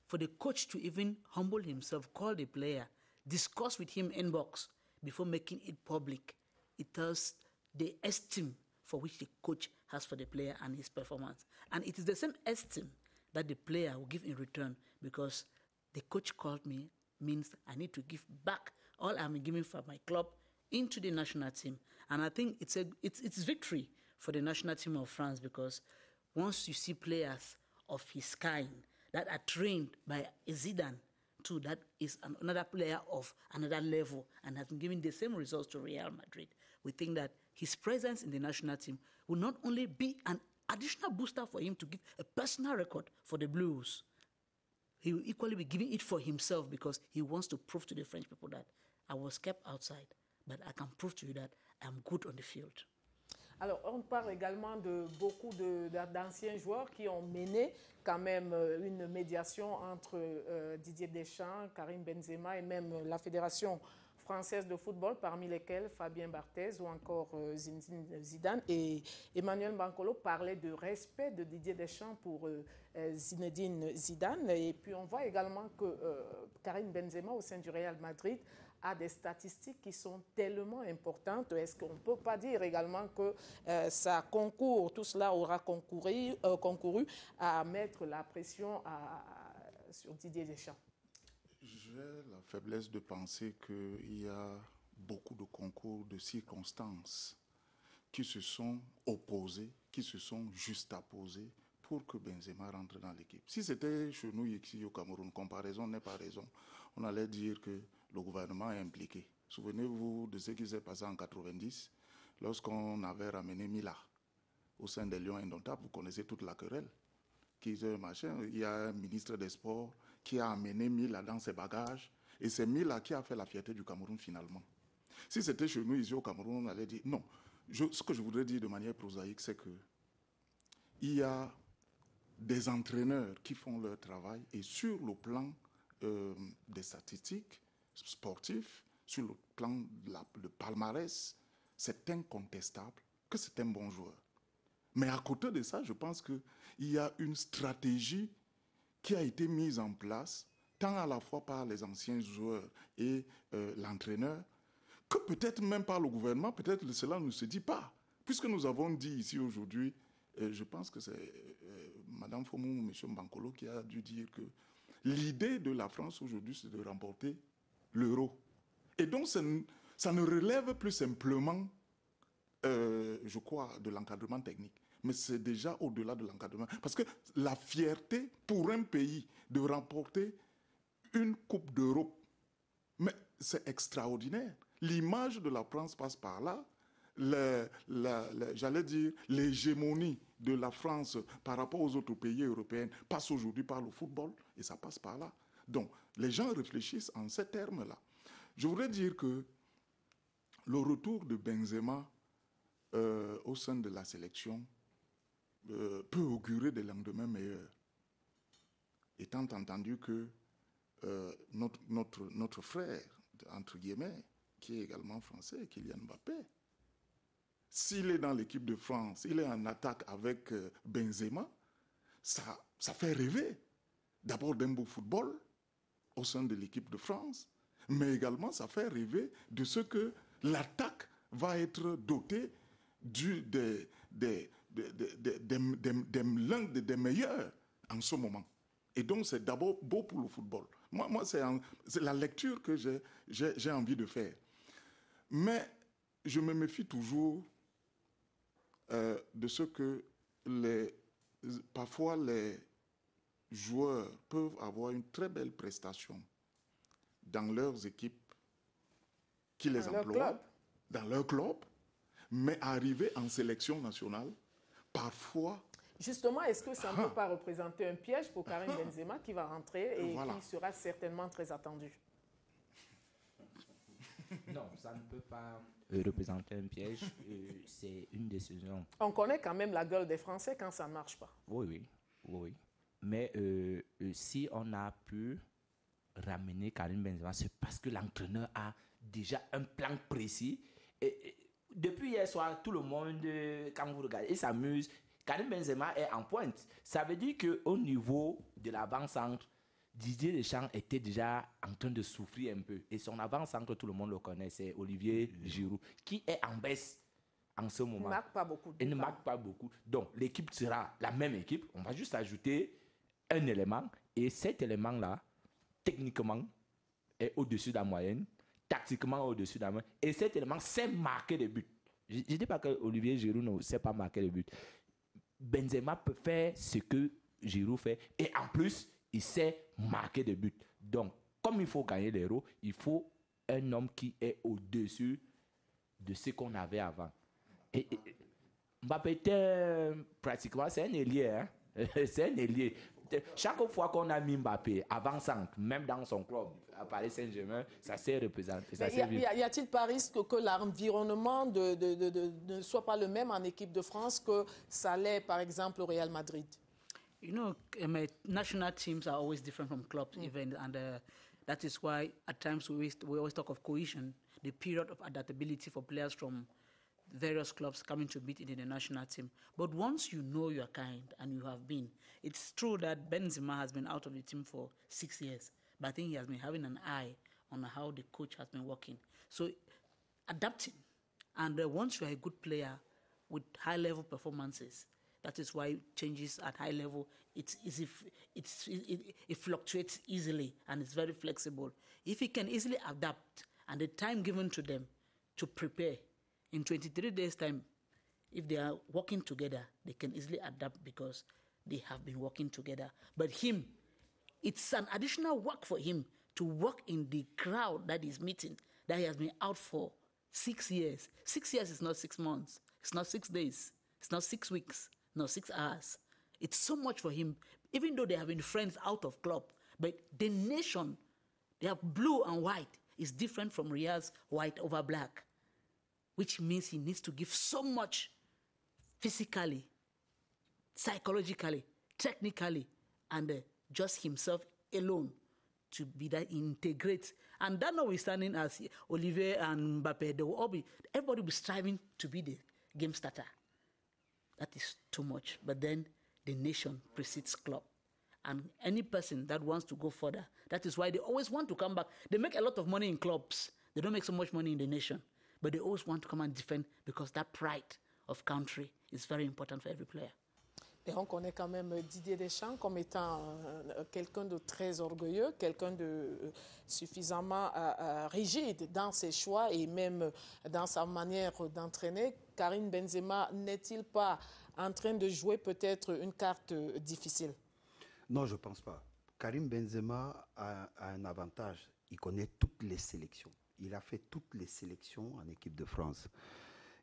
for the coach to even humble himself, call the player, discuss with him in box before making it public, it tells the esteem for which the coach has for the player and his performance. And it is the same esteem that the player will give in return, because the coach called me means I need to give back all I'm giving for my club into the national team. And I think it's victory for the national team of France, because once you see players of his kind that are trained by Zidane too, that is another player of another level and has been giving the same results to Real Madrid, we think that his presence in the national team will not only be an additional booster for him to give a personal record for the Blues, he will equally be giving it for himself, because he wants to prove to the French people that I was kept outside, but I can prove to you that I'm good on the field. Alors, on parle également de beaucoup d'anciens joueurs qui ont mené quand même une médiation entre Didier Deschamps, Karim Benzema et même la Fédération française de football, parmi lesquels Fabien Barthez ou encore Zinedine Zidane. Et Emmanuel Bankolo parlait de respect de Didier Deschamps pour Zinedine Zidane. Et puis, on voit également que Karim Benzema, au sein du Real Madrid, a des statistiques qui sont tellement importantes. Est-ce qu'on ne peut pas dire également que ça concourt, tout cela aura concouru à mettre la pression sur Didier Deschamps? J'ai la faiblesse de penser qu'il y a beaucoup de concours de circonstances qui se sont opposés, qui se sont juxtaposés pour que Benzema rentre dans l'équipe. Si c'était chez nous ici au Cameroun, comparaison n'est pas raison, on allait dire que le gouvernement est impliqué. Souvenez-vous de ce qui s'est passé en 90, lorsqu'on avait ramené Mila au sein des Lions Indomptables. Vous connaissez toute la querelle. Il y a un ministre des Sports qui a amené Mila dans ses bagages, et c'est Mila qui a fait la fierté du Cameroun finalement. Si c'était chez nous ici au Cameroun, on allait dire non. Ce que je voudrais dire de manière prosaïque, c'est que il y a des entraîneurs qui font leur travail, et sur le plan des statistiques sportifs, sur le plan de palmarès, c'est incontestable que c'est un bon joueur. Mais à côté de ça, je pense qu'il y a une stratégie qui a été mise en place, tant à la fois par les anciens joueurs et l'entraîneur, que peut-être même par le gouvernement, peut-être cela ne se dit pas. Puisque nous avons dit ici aujourd'hui, je pense que c'est Mme Fomou ou M. Mbankolo qui a dû dire que l'idée de la France aujourd'hui, c'est de remporter l'euro. Et donc, ça ne relève plus simplement, je crois, de l'encadrement technique. Mais c'est déjà au-delà de l'encadrement. Parce que la fierté pour un pays de remporter une Coupe d'Europe, mais c'est extraordinaire. L'image de la France passe par là. J'allais dire, l'hégémonie de la France par rapport aux autres pays européens passe aujourd'hui par le football et ça passe par là. Donc, les gens réfléchissent en ces termes-là. Je voudrais dire que le retour de Benzema au sein de la sélection peut augurer des lendemains meilleurs. Étant entendu que notre frère, entre guillemets, qui est également français, Kylian Mbappé, s'il est dans l'équipe de France, il est en attaque avec Benzema, ça fait rêver. D'abord d'un beau football au sein de l'équipe de France, mais également ça fait rêver de ce que l'attaque va être dotée l'un des meilleurs en ce moment. Et donc c'est d'abord beau pour le football. Moi c'est la lecture que j'ai envie de faire. Mais je me méfie toujours de ce que parfois les joueurs peuvent avoir une très belle prestation dans leurs équipes qui les emploient, dans leur club, mais arriver en sélection nationale, parfois... Justement, est-ce que ça ne peut pas représenter un piège pour Karim Benzema qui va rentrer et qui sera certainement très attendu? Non, ça ne peut pas représenter un piège. C'est une décision. On connaît quand même la gueule des Français quand ça ne marche pas. Oui. Mais si on a pu ramener Karim Benzema, c'est parce que l'entraîneur a déjà un plan précis. Et depuis hier soir, tout le monde, quand vous regardez, il s'amuse. Karim Benzema est en pointe. Ça veut dire qu'au niveau de l'avant-centre, Didier Deschamps était déjà en train de souffrir un peu. Et son avant-centre, tout le monde le connaît, c'est Olivier Giroud, qui est en baisse en ce moment. Il ne marque pas beaucoup. Il ne marque pas beaucoup. Donc, l'équipe sera la même équipe. On va juste ajouter un élément. Et cet élément-là, techniquement, est au-dessus de la moyenne. Tactiquement, au-dessus de la moyenne. Et cet élément sait marquer des buts. Je ne dis pas que Olivier Giroud ne sait pas marquer des buts. Benzema peut faire ce que Giroud fait. Et en plus, il sait marquer des buts. Donc, comme il faut gagner l'Euro, il faut un homme qui est au-dessus de ce qu'on avait avant. Et Mbappé était pratiquement, c'est un ailier. Hein? C'est un ailier. Chaque fois qu'on a mis Mbappé avant-centre, même dans son club, à Paris Saint-Germain, ça s'est représenté. Y a-t-il pas risque que l'environnement ne soit pas le même en équipe de France que ça l'est, par exemple, au Real Madrid? You know, national teams are always different from clubs, even, and that is why at times we always talk of cohesion, the period of adaptability for players from various clubs coming to beat in the national team. But once you know your kind, and you have been, it's true that Benzema has been out of the team for 6 years, but I think he has been having an eye on how the coach has been working. So adapting, and once you are a good player with high-level performances, that is why changes at high level, it fluctuates easily and it's very flexible. If he can easily adapt and the time given to them to prepare, in 23 days' time, if they are working together, they can easily adapt because they have been working together. But him, it's an additional work for him to work in the crowd that he's meeting, that he has been out for 6 years. 6 years is not 6 months. It's not 6 days. It's not 6 weeks. No, 6 hours. It's so much for him, even though they have been friends out of club. But the nation, they have blue and white, is different from Riyad's white over black, which means he needs to give so much physically, psychologically, technically, and just himself alone to be that integrate. And that notwithstanding, as Olivier and Mbappe, everybody will be striving to be the game starter. That is too much. But then the nation precedes club. And any person that wants to go further, that is why they always want to come back. They make a lot of money in clubs. They don't make so much money in the nation. But they always want to come and defend because that pride of country is very important for every player. Et on connaît quand même Didier Deschamps comme étant quelqu'un de très orgueilleux, quelqu'un de suffisamment rigide dans ses choix et même dans sa manière d'entraîner. Karim Benzema n'est-il pas en train de jouer peut-être une carte difficile? Non, je ne pense pas. Karim Benzema a un avantage. Il connaît toutes les sélections. Il a fait toutes les sélections en équipe de France.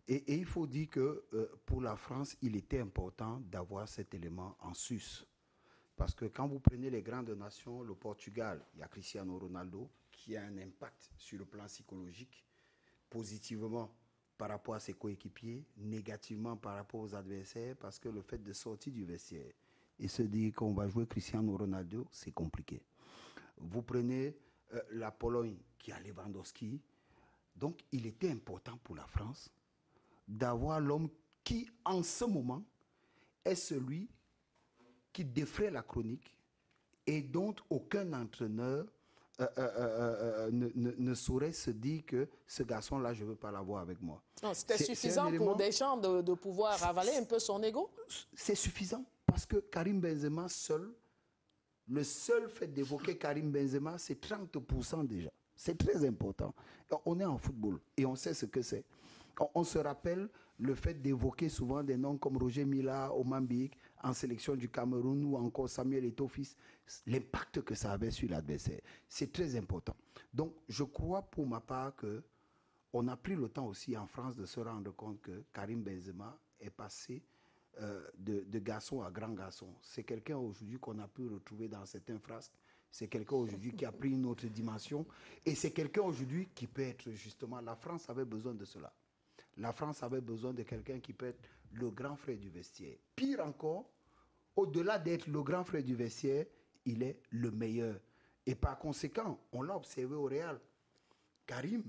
Et il faut dire que pour la France, il était important d'avoir cet élément en sus. Parce que quand vous prenez les grandes nations, le Portugal, il y a Cristiano Ronaldo qui a un impact sur le plan psychologique, positivement par rapport à ses coéquipiers, négativement par rapport aux adversaires, parce que le fait de sortir du vestiaire et se dire qu'on va jouer Cristiano Ronaldo, c'est compliqué. Vous prenez la Pologne qui a Lewandowski. Donc, il était important pour la France d'avoir l'homme qui, en ce moment, est celui qui défraie la chronique et dont aucun entraîneur ne saurait se dire que ce garçon-là, je ne veux pas l'avoir avec moi. C'était suffisant pour Deschamps de pouvoir avaler un peu son ego? C'est suffisant parce que Karim Benzema seul, le seul fait d'évoquer Karim Benzema, c'est 30% déjà. C'est très important. On est en football et on sait ce que c'est. On se rappelle le fait d'évoquer souvent des noms comme Roger Mila, Oman Bik, en sélection du Cameroun ou encore Samuel Eto'o-Fils, l'impact que ça avait sur l'adversaire. C'est très important. Donc, je crois pour ma part qu'on a pris le temps aussi en France de se rendre compte que Karim Benzema est passé de garçon à grand garçon. C'est quelqu'un aujourd'hui qu'on a pu retrouver dans certains frasques. C'est quelqu'un aujourd'hui qui a pris une autre dimension. Et c'est quelqu'un aujourd'hui qui peut être justement... La France avait besoin de cela. La France avait besoin de quelqu'un qui peut être le grand frère du vestiaire. Pire encore, au-delà d'être le grand frère du vestiaire, il est le meilleur. Et par conséquent, on l'a observé au Real. Karim,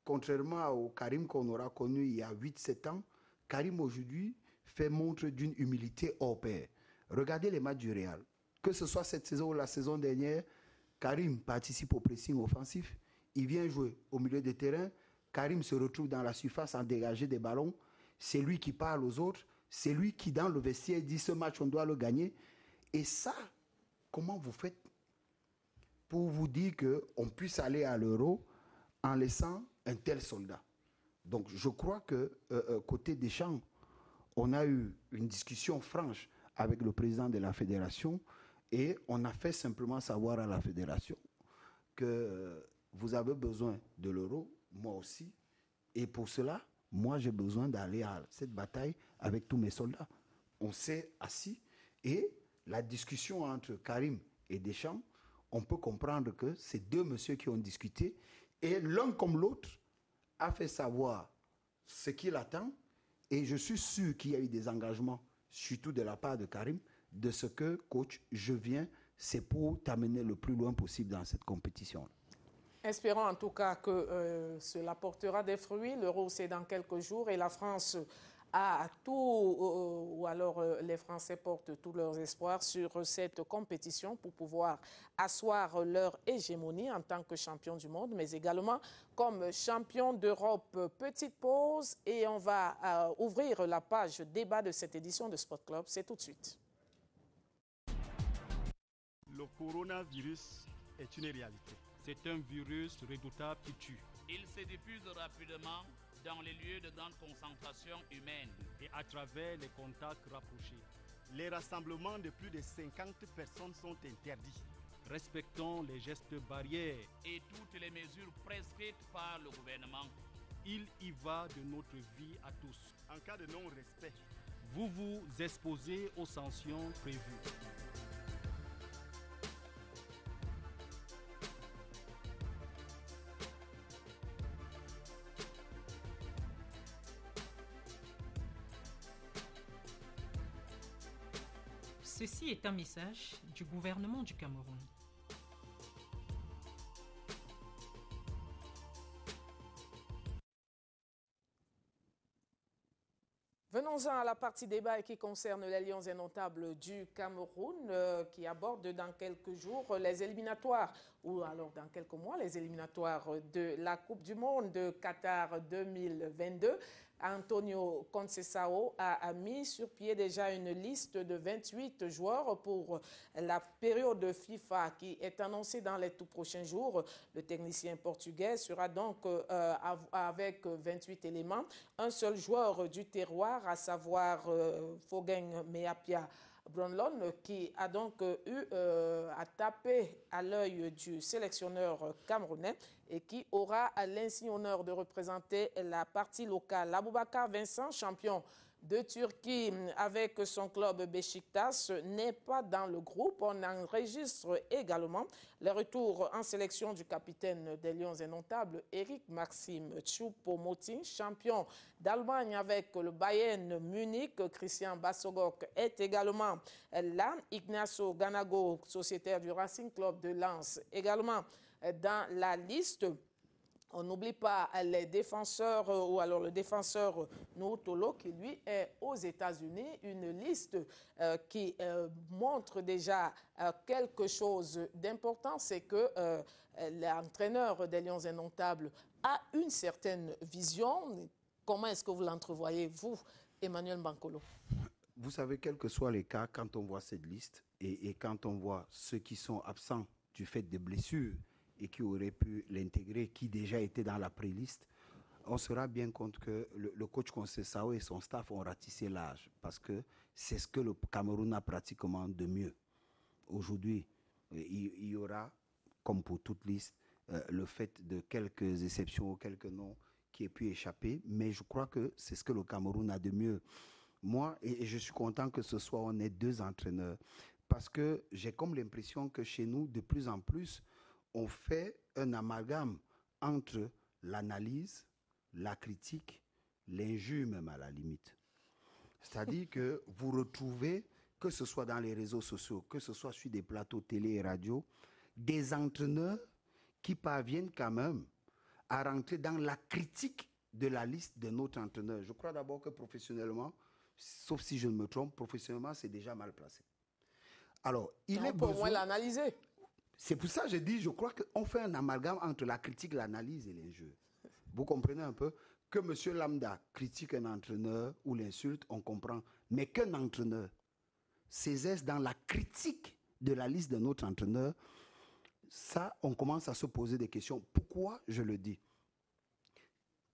contrairement au Karim qu'on aura connu il y a 8-7 ans, Karim aujourd'hui fait montre d'une humilité hors pair. Regardez les matchs du Real. Que ce soit cette saison ou la saison dernière, Karim participe au pressing offensif. Il vient jouer au milieu des terrains. Karim se retrouve dans la surface en dégager des ballons. C'est lui qui parle aux autres. C'est lui qui, dans le vestiaire, dit ce match, on doit le gagner. Et ça, comment vous faites pour vous dire qu'on puisse aller à l'Euro en laissant un tel soldat? Donc, je crois que côté Deschamps, on a eu une discussion franche avec le président de la fédération et on a fait simplement savoir à la fédération que vous avez besoin de l'Euro, moi aussi. Et pour cela, moi, j'ai besoin d'aller à cette bataille avec tous mes soldats. On s'est assis et la discussion entre Karim et Deschamps, on peut comprendre que c'est deux messieurs qui ont discuté et l'un comme l'autre a fait savoir ce qu'il attend. Et je suis sûr qu'il y a eu des engagements, surtout de la part de Karim, de ce que, coach, je viens, c'est pour t'amener le plus loin possible dans cette compétition. Espérons en tout cas que cela portera des fruits. L'Euro, c'est dans quelques jours et la France a tout, ou alors les Français portent tous leurs espoirs sur cette compétition pour pouvoir asseoir leur hégémonie en tant que champion du monde, mais également comme champion d'Europe. Petite pause et on va ouvrir la page débat de cette édition de Sport Club. C'est tout de suite. Le coronavirus est une réalité. C'est un virus redoutable qui tue. Il se diffuse rapidement dans les lieux de grande concentration humaine et à travers les contacts rapprochés. Les rassemblements de plus de 50 personnes sont interdits. Respectons les gestes barrières et toutes les mesures prescrites par le gouvernement. Il y va de notre vie à tous. En cas de non-respect, vous vous exposez aux sanctions prévues. Ceci est un message du gouvernement du Cameroun. Venons-en à la partie débat qui concerne les Lions indomptables du Cameroun qui aborde dans quelques jours les éliminatoires, ou alors dans quelques mois, les éliminatoires de la Coupe du Monde de Qatar 2022. Antonio Conceição a mis sur pied déjà une liste de 28 joueurs pour la période FIFA qui est annoncée dans les tout prochains jours. Le technicien portugais sera donc avec 28 éléments. Un seul joueur du terroir, à savoir Fogeng Meapia Brownlow, qui a donc eu à taper à l'œil du sélectionneur camerounais et qui aura l'insigne honneur de représenter la partie locale. Aboubakar Vincent, champion de Turquie avec son club Beşiktaş, n'est pas dans le groupe. On enregistre également le retour en sélection du capitaine des Lions indomptables, Eric Maxime Choupo-Moting, champion d'Allemagne avec le Bayern Munich. Christian Bassogok est également là. Ignacio Ganago, sociétaire du Racing Club de Lens, également dans la liste. On n'oublie pas les défenseurs, ou alors le défenseur Noutolo qui lui est aux États-Unis. Une liste qui montre déjà quelque chose d'important, c'est que l'entraîneur des Lions indomptables a une certaine vision. Comment est-ce que vous l'entrevoyez, vous, Emmanuel Bankolo? Vous savez, quels que soient les cas, quand on voit cette liste et quand on voit ceux qui sont absents du fait des blessures, et qui aurait pu l'intégrer, qui déjà était dans la pré-liste, on se rend bien compte que le coach Conceição et son staff ont ratissé l'âge, parce que c'est ce que le Cameroun a pratiquement de mieux. Aujourd'hui, il y aura, comme pour toute liste, le fait de quelques exceptions ou quelques noms qui aient pu échapper, mais je crois que c'est ce que le Cameroun a de mieux. Moi, et je suis content que ce soit, on ait deux entraîneurs, parce que j'ai comme l'impression que chez nous, de plus en plus, on fait un amalgame entre l'analyse, la critique, l'injure même à la limite. C'est-à-dire que vous retrouvez, que ce soit dans les réseaux sociaux, que ce soit sur des plateaux télé et radio, des entraîneurs qui parviennent quand même à rentrer dans la critique de la liste de notre entraîneur. Je crois d'abord que professionnellement, sauf si je ne me trompe, professionnellement, c'est déjà mal placé. Alors, il est besoin... au moins l'analyser. C'est pour ça que je dis, je crois qu'on fait un amalgame entre la critique, l'analyse et l'injure. Vous comprenez un peu que M. Lambda critique un entraîneur ou l'insulte, on comprend. Mais qu'un entraîneur s'exerce dans la critique de la liste de notre entraîneur, ça, on commence à se poser des questions. Pourquoi je le dis?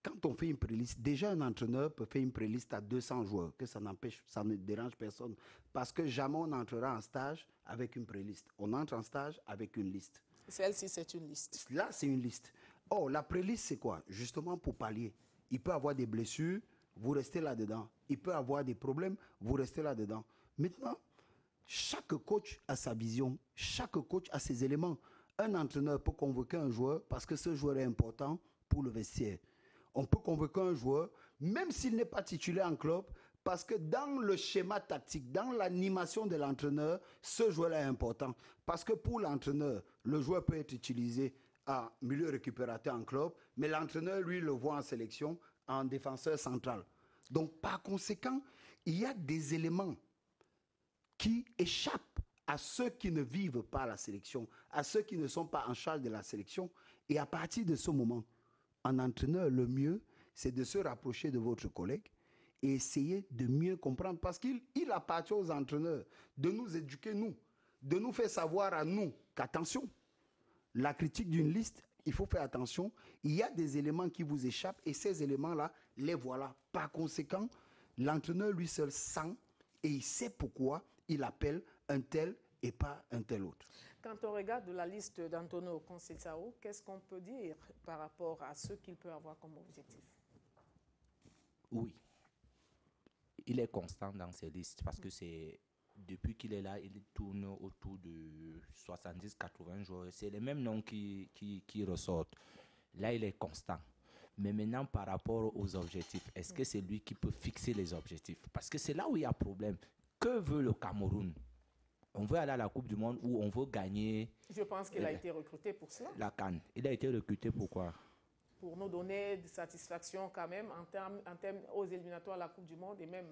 Quand on fait une préliste, déjà un entraîneur peut faire une préliste à 200 joueurs, que ça n'empêche, ça ne dérange personne. Parce que jamais on entrera en stage avec une préliste. On entre en stage avec une liste. Celle-ci, c'est une liste. Là, c'est une liste. Oh, la préliste, c'est quoi? Justement pour pallier. Il peut avoir des blessures, vous restez là-dedans. Il peut avoir des problèmes, vous restez là-dedans. Maintenant, chaque coach a sa vision, chaque coach a ses éléments. Un entraîneur peut convoquer un joueur parce que ce joueur est important pour le vestiaire. On peut convoquer un joueur, même s'il n'est pas titulaire en club, parce que dans le schéma tactique, dans l'animation de l'entraîneur, ce joueur-là est important. Parce que pour l'entraîneur, le joueur peut être utilisé en milieu récupérateur en club, mais l'entraîneur, lui, le voit en sélection, en défenseur central. Donc, par conséquent, il y a des éléments qui échappent à ceux qui ne vivent pas la sélection, à ceux qui ne sont pas en charge de la sélection. Et à partir de ce moment, un entraîneur, le mieux, c'est de se rapprocher de votre collègue et essayer de mieux comprendre. Parce qu'il appartient aux entraîneurs de nous éduquer, nous, de nous faire savoir à nous qu'attention, la critique d'une liste, il faut faire attention. Il y a des éléments qui vous échappent et ces éléments-là, les voilà. Par conséquent, l'entraîneur lui seul sent et il sait pourquoi il appelle un tel et pas un tel autre. Quand on regarde la liste d'Antonio Conceição, qu'est-ce qu'on peut dire par rapport à ce qu'il peut avoir comme objectif? Oui. Il est constant dans ses listes parce que c'est depuis qu'il est là, il tourne autour de 70-80 joueurs. C'est les mêmes noms qui ressortent. Là, il est constant. Mais maintenant, par rapport aux objectifs, est-ce que c'est lui qui peut fixer les objectifs? Parce que c'est là où il y a problème. Que veut le Cameroun? On veut aller à la Coupe du Monde où on veut gagner. Je pense qu'il a été recruté pour cela. La CAN. Il a été recruté pour quoi? pour nous donner de satisfaction quand même en termes aux éliminatoires de la Coupe du Monde et même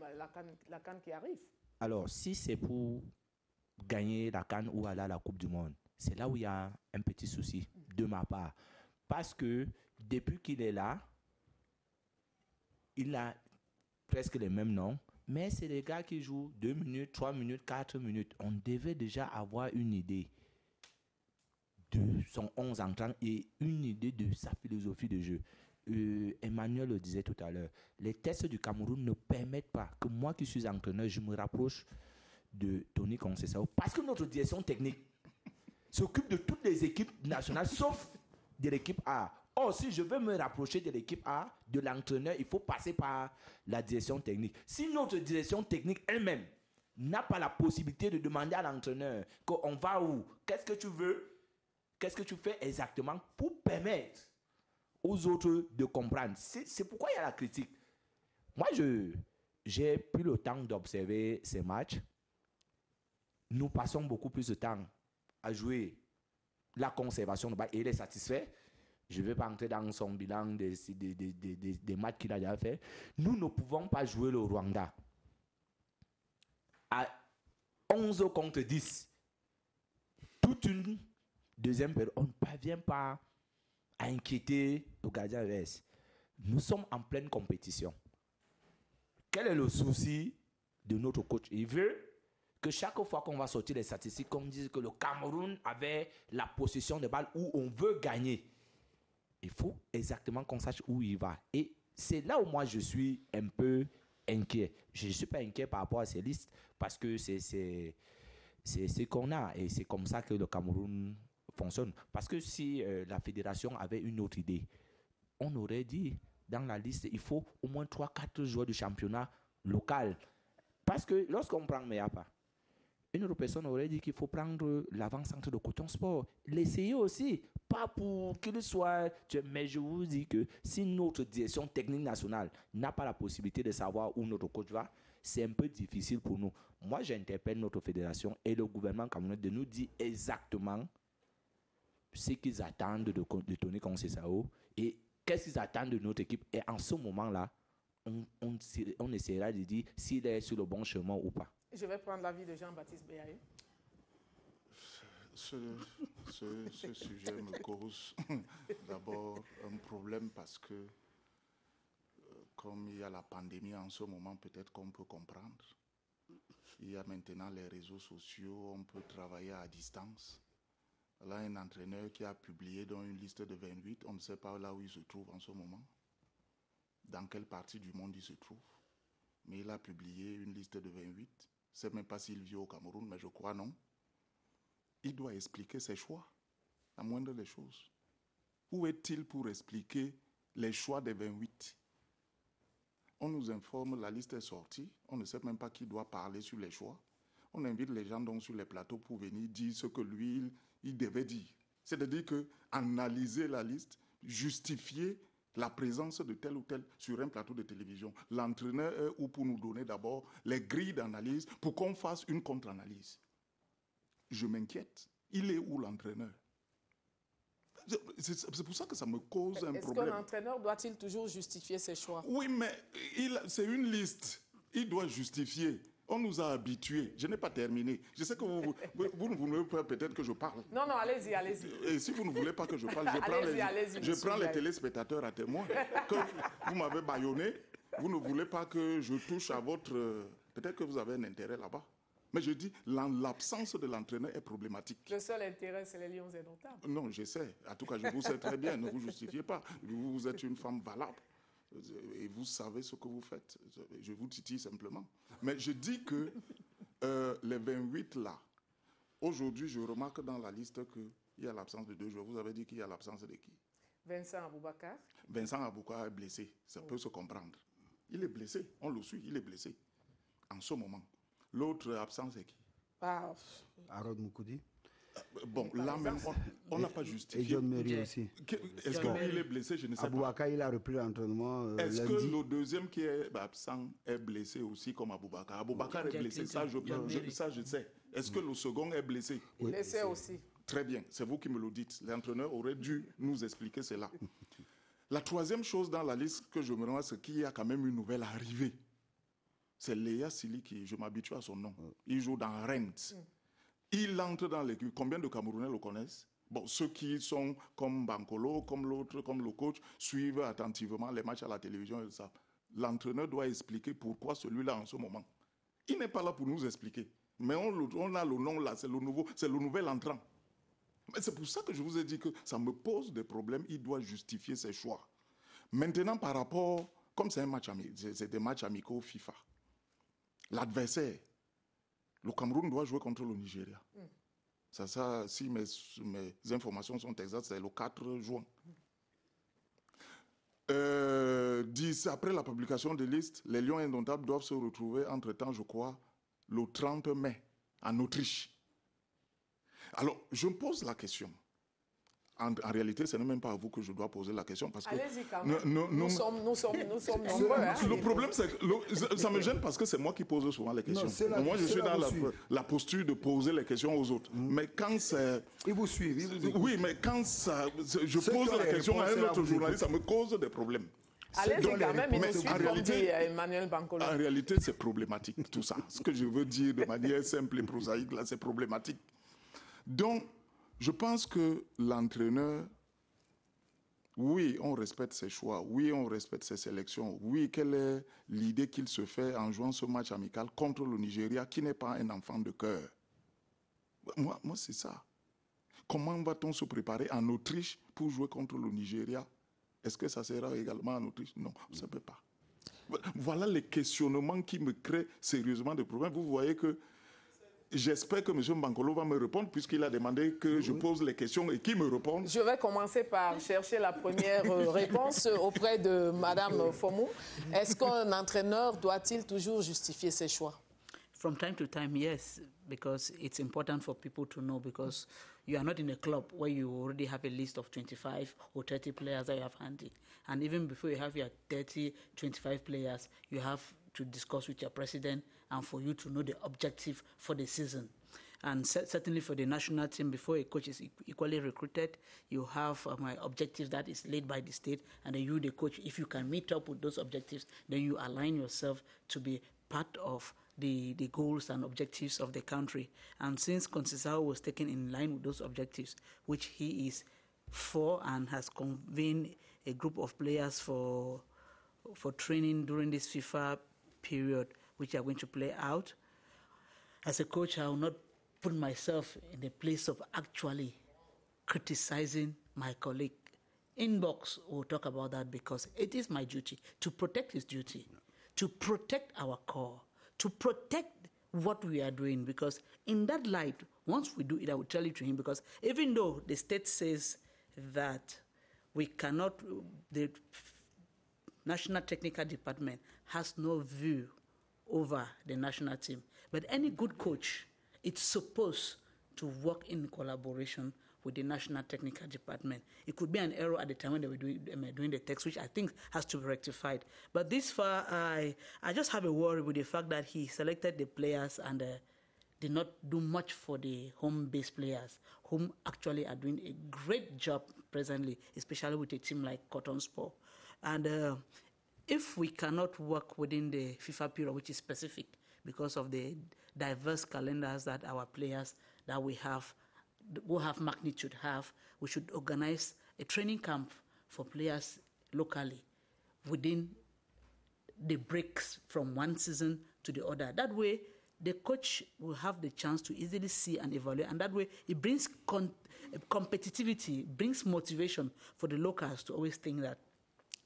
la CAN qui arrive. Alors, si c'est pour gagner la CAN ou aller à la Coupe du Monde, c'est là où il y a un petit souci de ma part. Parce que depuis qu'il est là, il a presque les mêmes noms, mais c'est des gars qui jouent 2 minutes, 3 minutes, 4 minutes. On devait déjà avoir une idée de son 11 entrant et une idée de sa philosophie de jeu. Emmanuel le disait tout à l'heure, les tests du Cameroun ne permettent pas que moi qui suis entraîneur, je me rapproche de Tony Conceição parce que notre direction technique s'occupe de toutes les équipes nationales sauf de l'équipe A. Or, si je veux me rapprocher de l'équipe A, de l'entraîneur, il faut passer par la direction technique. Si notre direction technique elle-même n'a pas la possibilité de demander à l'entraîneur qu'on va où, qu'est-ce que tu veux, qu'est-ce que tu fais exactement pour permettre aux autres de comprendre. C'est pourquoi il y a la critique. Moi, j'ai pris le temps d'observer ces matchs. Nous passons beaucoup plus de temps à jouer la conservation de balle et il est satisfait. Je ne vais pas entrer dans son bilan des matchs qu'il a déjà fait. Nous ne pouvons pas jouer le Rwanda à 11 contre 10. Toute une deuxième période, on ne parvient pas à inquiéter le gardien adverse. Nous sommes en pleine compétition. Quel est le souci de notre coach? Il veut que chaque fois qu'on va sortir les statistiques, qu'on dise que le Cameroun avait la possession de balle où on veut gagner. Il faut exactement qu'on sache où il va. Et c'est là où moi je suis un peu inquiet. Je ne suis pas inquiet par rapport à ces listes parce que c'est ce qu'on a et c'est comme ça que le Cameroun fonctionne. Parce que si la fédération avait une autre idée, on aurait dit dans la liste, il faut au moins 3-4 joueurs du championnat local. Parce que lorsqu'on prend Meapa, une autre personne aurait dit qu'il faut prendre l'avant-centre de Coton Sport. L'essayer aussi, pas pour qu'il soit... Mais je vous dis que si notre direction technique nationale n'a pas la possibilité de savoir où notre coach va, c'est un peu difficile pour nous. Moi, j'interpelle notre fédération et le gouvernement camerounais de nous dire exactement ce qu'ils attendent de Tony Conceição et qu'est-ce qu'ils attendent de notre équipe. Et en ce moment-là, on essaiera de dire s'il est sur le bon chemin ou pas. Je vais prendre l'avis de Jean-Baptiste Béaé. Ce sujet me cause d'abord un problème parce que comme il y a la pandémie en ce moment, peut-être qu'on peut comprendre. Il y a maintenant les réseaux sociaux, on peut travailler à distance. Là, un entraîneur qui a publié dans une liste de 28, on ne sait pas là où il se trouve en ce moment, dans quelle partie du monde il se trouve. Mais il a publié une liste de 28. Je ne sais même pas s'il vit au Cameroun, mais je crois non. Il doit expliquer ses choix, la moindre des choses. Où est-il pour expliquer les choix des 28? On nous informe, la liste est sortie, on ne sait même pas qui doit parler sur les choix. On invite les gens donc sur les plateaux pour venir dire ce que lui, il devait dire. C'est-à-dire que analyser la liste, justifier la présence de tel ou tel sur un plateau de télévision. L'entraîneur est où pour nous donner d'abord les grilles d'analyse pour qu'on fasse une contre-analyse. Je m'inquiète. Il est où l'entraîneur? C'est pour ça que ça me cause un problème. Est-ce que l'entraîneur doit-il toujours justifier ses choix? Oui, mais c'est une liste. Il doit justifier. On nous a habitués. Je n'ai pas terminé. Je sais que vous ne voulez pas peut-être que je parle. Non, non, allez-y, allez-y. Et si vous ne voulez pas que je parle, je prends les téléspectateurs à témoin. Que vous m'avez bâillonné, vous ne voulez pas que je touche à votre... Peut-être que vous avez un intérêt là-bas. Mais je dis, l'absence de l'entraîneur est problématique. Le seul intérêt, c'est les Lions indomptables. Non, je sais. En tout cas, je vous sais très bien. Ne vous justifiez pas. Vous êtes une femme valable. Et vous savez ce que vous faites. Je vous titille simplement. Mais je dis que les 28 là, aujourd'hui, je remarque dans la liste qu'il y a l'absence de 2 joueurs. Vous avez dit qu'il y a l'absence de qui? Vincent Aboubakar. Vincent Aboubakar est blessé. Ça peut se comprendre. Il est blessé. On le suit. Il est blessé. En ce moment. L'autre absence est qui? Harold Moukoudi. Bon, là même, on n'a pas justifié. Et John Mary aussi. Est-ce qu'il est blessé? Je ne sais pas. Aboubakar, il a repris l'entraînement Est-ce que le deuxième qui est absent est blessé aussi comme Aboubakar? Aboubakar est blessé, ça je sais. Est-ce que le second est blessé? Blessé aussi. Très bien, c'est vous qui me le dites. L'entraîneur aurait dû nous expliquer cela. La troisième chose dans la liste que je me rends, c'est qu'il y a quand même une nouvelle arrivée. C'est Léa Siliki, je m'habitue à son nom. Il joue dans Rennes. Il entre dans l'équipe. Combien de Camerounais le connaissent? Bon, ceux qui sont comme Bankolo, comme l'autre, comme le coach, suivent attentivement les matchs à la télévision et ça. L'entraîneur doit expliquer pourquoi celui-là en ce moment. Il n'est pas là pour nous expliquer. Mais on a le nom là, c'est le nouvel entrant. Mais c'est pour ça que je vous ai dit que ça me pose des problèmes. Il doit justifier ses choix. Maintenant, par rapport, comme c'est un match c'est des matchs amicaux FIFA, l'adversaire, le Cameroun doit jouer contre le Nigeria. Ça, si mes informations sont exactes, c'est le 4 juin. Après la publication des listes, les Lions indomptables doivent se retrouver entre-temps, je crois, le 30 mai, en Autriche. Alors, je me pose la question. En réalité, ce n'est même pas à vous que je dois poser la question parce que... Allez-y quand même. Nous sommes nombreux. Le problème, c'est que ça me gêne parce que c'est moi qui pose souvent les questions. Moi, je suis dans la posture de poser les questions aux autres. Mais quand c'est... Ils vous suivent. Oui, mais quand je pose la question à un autre journaliste, ça me cause des problèmes. Allez-y quand même, il nous suit, comme dit Emmanuel Bankolo. En réalité, c'est problématique, tout ça. Ce que je veux dire de manière simple et prosaïque, là, c'est problématique. Donc, je pense que l'entraîneur, oui, on respecte ses choix, oui, on respecte ses sélections, oui, quelle est l'idée qu'il se fait en jouant ce match amical contre le Nigeria, qui n'est pas un enfant de cœur. Moi c'est ça. Comment va-t-on se préparer en Autriche pour jouer contre le Nigeria? Est-ce que ça sera également en Autriche? Non, ça ne peut pas. Voilà les questionnements qui me créent sérieusement des problèmes. Vous voyez que j'espère que M. Bankolo va me répondre puisqu'il a demandé que je pose les questions et qu'il me réponde. Je vais commencer par chercher la première réponse auprès de Mme Fomou. Est-ce qu'un entraîneur doit-il toujours justifier ses choix? From time to time, yes, because it's important for people to know because you are not in a club where you already have a list of 25 or 30 players that you have handy. And even before you have your 30, 25 players, you have to discuss with your president and for you to know the objective for the season. And certainly for the national team, before a coach is equally recruited, you have objectives that is laid by the state, and then you, the coach, if you can meet up with those objectives, then you align yourself to be part of the goals and objectives of the country. And since Conceição was taken in line with those objectives, which he is for and has convened a group of players for training during this FIFA period, which are going to play out. As a coach, I will not put myself in the place of actually criticizing my colleague. Inbox will talk about that because it is my duty to protect his duty, to protect our core, to protect what we are doing, because in that light, once we do it, I will tell it to him, because even though the state says that we cannot, the National Technical Department has no view over the national team. But any good coach, it's supposed to work in collaboration with the National Technical Department. It could be an error at the time when they were doing the text, which I think has to be rectified. But this far, I just have a worry with the fact that he selected the players and did not do much for the home-based players, whom actually are doing a great job presently, especially with a team like Cotton Sport. And if we cannot work within the FIFA period, which is specific because of the diverse calendars that our players that we have, who have magnitude have, we should organize a training camp for players locally within the breaks from one season to the other. That way, the coach will have the chance to easily see and evaluate, and that way it brings competitivity, brings motivation for the locals to always think that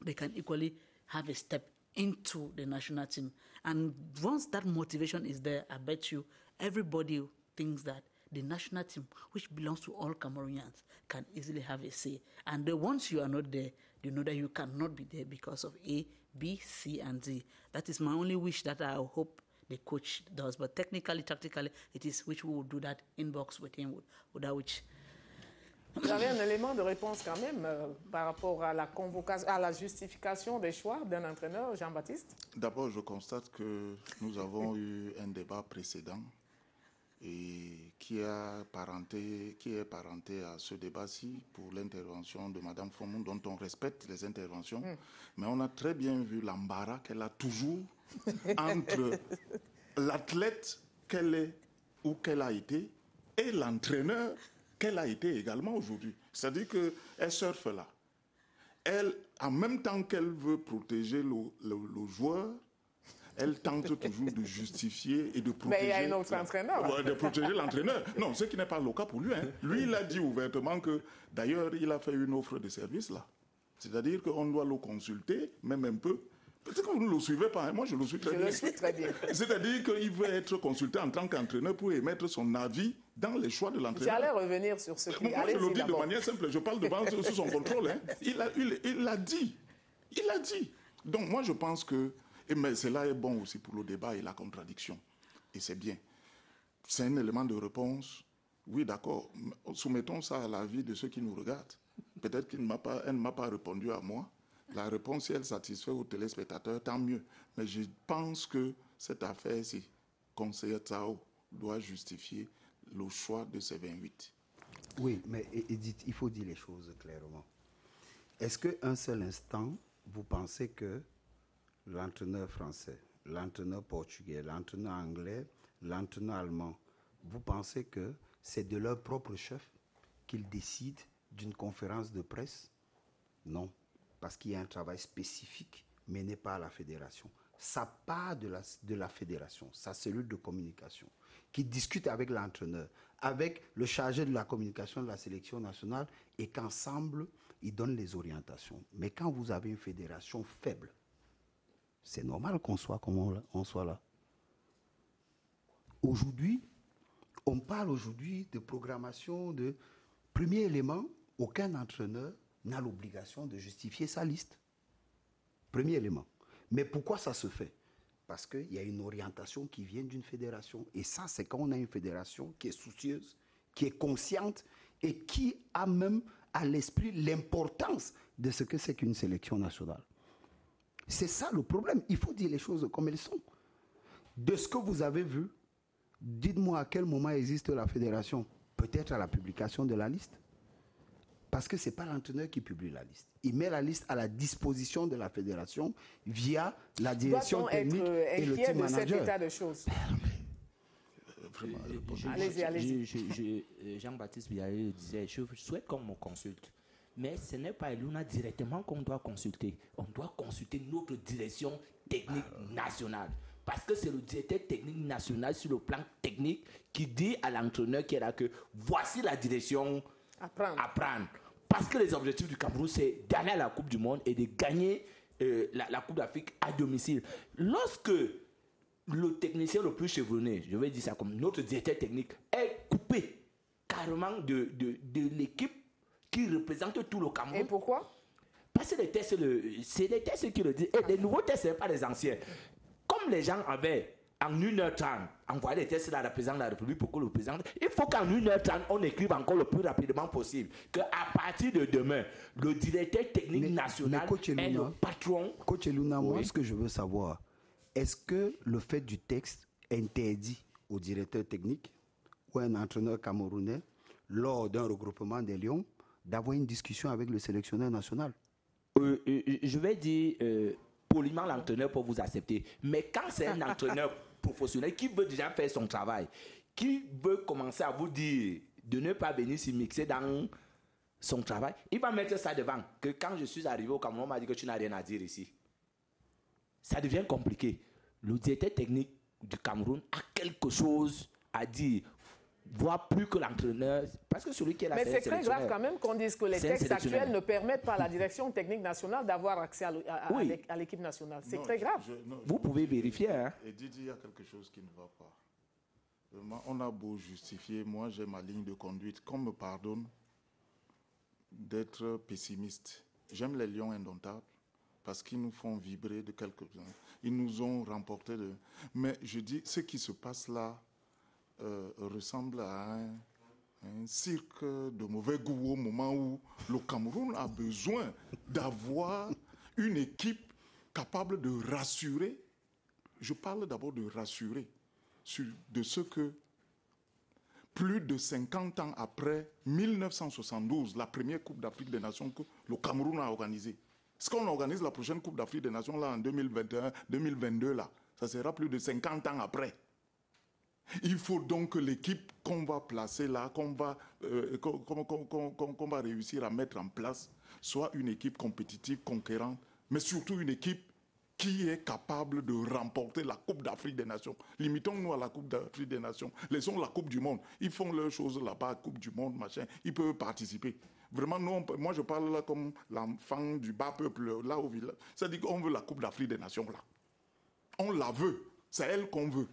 they can equally have a step into the national team. And once that motivation is there, I bet you everybody thinks that the national team, which belongs to all Cameroonians, can easily have a say. And once you are not there, you know that you cannot be there because of A, B, C, and Z. That is my only wish that I hope the coach does. But technically, tactically, it is which we will do that inbox with him, without which... Vous avez un élément de réponse quand même par rapport à la convocation, à la justification des choix d'un entraîneur, Jean-Baptiste? D'abord, je constate que nous avons eu un débat précédent et qui est parenté à ce débat-ci pour l'intervention de Mme Fomon, dont on respecte les interventions. Mais on a très bien vu l'embarras qu'elle a toujours entre l'athlète qu'elle est ou qu'elle a été et l'entraîneur qu'elle a été également aujourd'hui. C'est-à-dire qu'elle surfe là. Elle, en même temps qu'elle veut protéger le joueur, elle tente toujours de justifier et de protéger... Mais il y a un autre entraîneur. De protéger l'entraîneur. Non, ce qui n'est pas le cas pour lui. Hein. Lui, il a dit ouvertement que, d'ailleurs, il a fait une offre de service là. C'est-à-dire qu'on doit le consulter, même un peu. Peut-être que vous ne le suivez pas, hein. Moi je le suis très bien. Je le suis très bien. C'est-à-dire qu'il veut être consulté en tant qu'entraîneur pour émettre son avis dans les choix de l'entraîneur. J'allais revenir sur ce qui... Moi je le dis de manière simple, je parle devant sous son contrôle. Hein. Il l'a dit. Il a dit. Donc moi je pense que... Mais cela est bon aussi pour le débat et la contradiction. Et c'est bien. C'est un élément de réponse. Oui, d'accord. Soumettons ça à l'avis de ceux qui nous regardent. Peut-être qu'elle ne m'a pas répondu à moi. La réponse, si elle satisfait aux téléspectateurs, tant mieux. Mais je pense que cette affaire-ci, conseiller Tsao, doit justifier le choix de ces 28. Oui, mais Edith, il faut dire les choses clairement. Est-ce qu'un seul instant, vous pensez que l'entraîneur français, l'entraîneur portugais, l'entraîneur anglais, l'entraîneur allemand, vous pensez que c'est de leur propre chef qu'ils décident d'une conférence de presse? Non, parce qu'il y a un travail spécifique mené par la fédération. Ça part de la fédération, sa cellule de communication, qui discute avec l'entraîneur, avec le chargé de la communication de la sélection nationale, et qu'ensemble, ils donnent les orientations. Mais quand vous avez une fédération faible, c'est normal qu'on soit comme on soit là. Aujourd'hui, on parle aujourd'hui de programmation de... Premier élément, aucun entraîneur n'a l'obligation de justifier sa liste. Premier élément. Mais pourquoi ça se fait? Parce qu'il y a une orientation qui vient d'une fédération. Et ça, c'est quand on a une fédération qui est soucieuse, qui est consciente et qui a même à l'esprit l'importance de ce que c'est qu'une sélection nationale. C'est ça le problème. Il faut dire les choses comme elles sont. De ce que vous avez vu, dites-moi à quel moment existe la fédération. Peut-être à la publication de la liste. Parce que ce n'est pas l'entraîneur qui publie la liste. Il met la liste à la disposition de la fédération via la direction technique et le team manager. De cet état de choses? Allez-y. Jean-Baptiste Biaye disait, je souhaite qu'on me consulte. Mais ce n'est pas Eluna directement qu'on doit consulter. On doit consulter notre direction technique nationale. Parce que c'est le directeur technique national sur le plan technique qui dit à l'entraîneur qui est là que voici la direction à prendre. Parce que les objectifs du Cameroun, c'est d'aller à la Coupe du Monde et de gagner la Coupe d'Afrique à domicile. Lorsque le technicien le plus chevronné, je vais dire ça comme notre directeur technique, est coupé carrément de l'équipe qui représente tout le Cameroun. Et pourquoi? Parce que les tests, c'est les tests qui le disent. Et les nouveaux tests, ce n'est pas les anciens. Comme les gens avaient en 1h30 envoyé les tests à la présidente de la République pour que le président... Il faut qu'en 1h30, on écrive encore le plus rapidement possible. Qu'à partir de demain, le directeur technique national est le patron... Coach Eluna, moi, ce que je veux savoir, est-ce que le fait du texte interdit au directeur technique ou à un entraîneur camerounais, lors d'un regroupement des Lions, d'avoir une discussion avec le sélectionneur national? Je vais dire poliment l'entraîneur pour vous accepter. Mais quand c'est un entraîneur professionnel qui veut déjà faire son travail, qui veut commencer à vous dire de ne pas venir s'y mixer dans son travail, il va mettre ça devant. Que quand je suis arrivé au Cameroun, on m'a dit que tu n'as rien à dire ici. Ça devient compliqué. Le directeur technique du Cameroun a quelque chose à dire. Voire plus que l'entraîneur, parce que celui qui est là, mais c'est très grave quand même qu'on dise que les textes actuels ne permettent pas à la direction technique nationale d'avoir accès à l'équipe nationale. C'est très grave. Vous pouvez vérifier. Hein? Et Didier, il y a quelque chose qui ne va pas. Vraiment, on a beau justifier, moi j'ai ma ligne de conduite. Qu'on me pardonne d'être pessimiste. J'aime les Lions indomptables parce qu'ils nous font vibrer de quelques-uns. Ils nous ont remporté de... Mais je dis, ce qui se passe là, ressemble à un cirque de mauvais goût au moment où le Cameroun a besoin d'avoir une équipe capable de rassurer. Je parle d'abord de rassurer de ce que plus de 50 ans après 1972, la première Coupe d'Afrique des Nations que le Cameroun a organisée. Est-ce qu'on organise la prochaine Coupe d'Afrique des Nations là en 2021, 2022 là? Ça sera plus de 50 ans après. Il faut donc que l'équipe qu'on va placer là, qu'on va réussir à mettre en place, soit une équipe compétitive, conquérante, mais surtout une équipe qui est capable de remporter la Coupe d'Afrique des Nations. Limitons-nous à la Coupe d'Afrique des Nations. Laissons la Coupe du Monde. Ils font leurs choses là-bas, Coupe du Monde, machin. Ils peuvent participer. Vraiment, nous, moi, je parle là comme l'enfant du bas peuple, là au village. C'est-à-dire qu'on veut la Coupe d'Afrique des Nations, là. On la veut. C'est elle qu'on veut.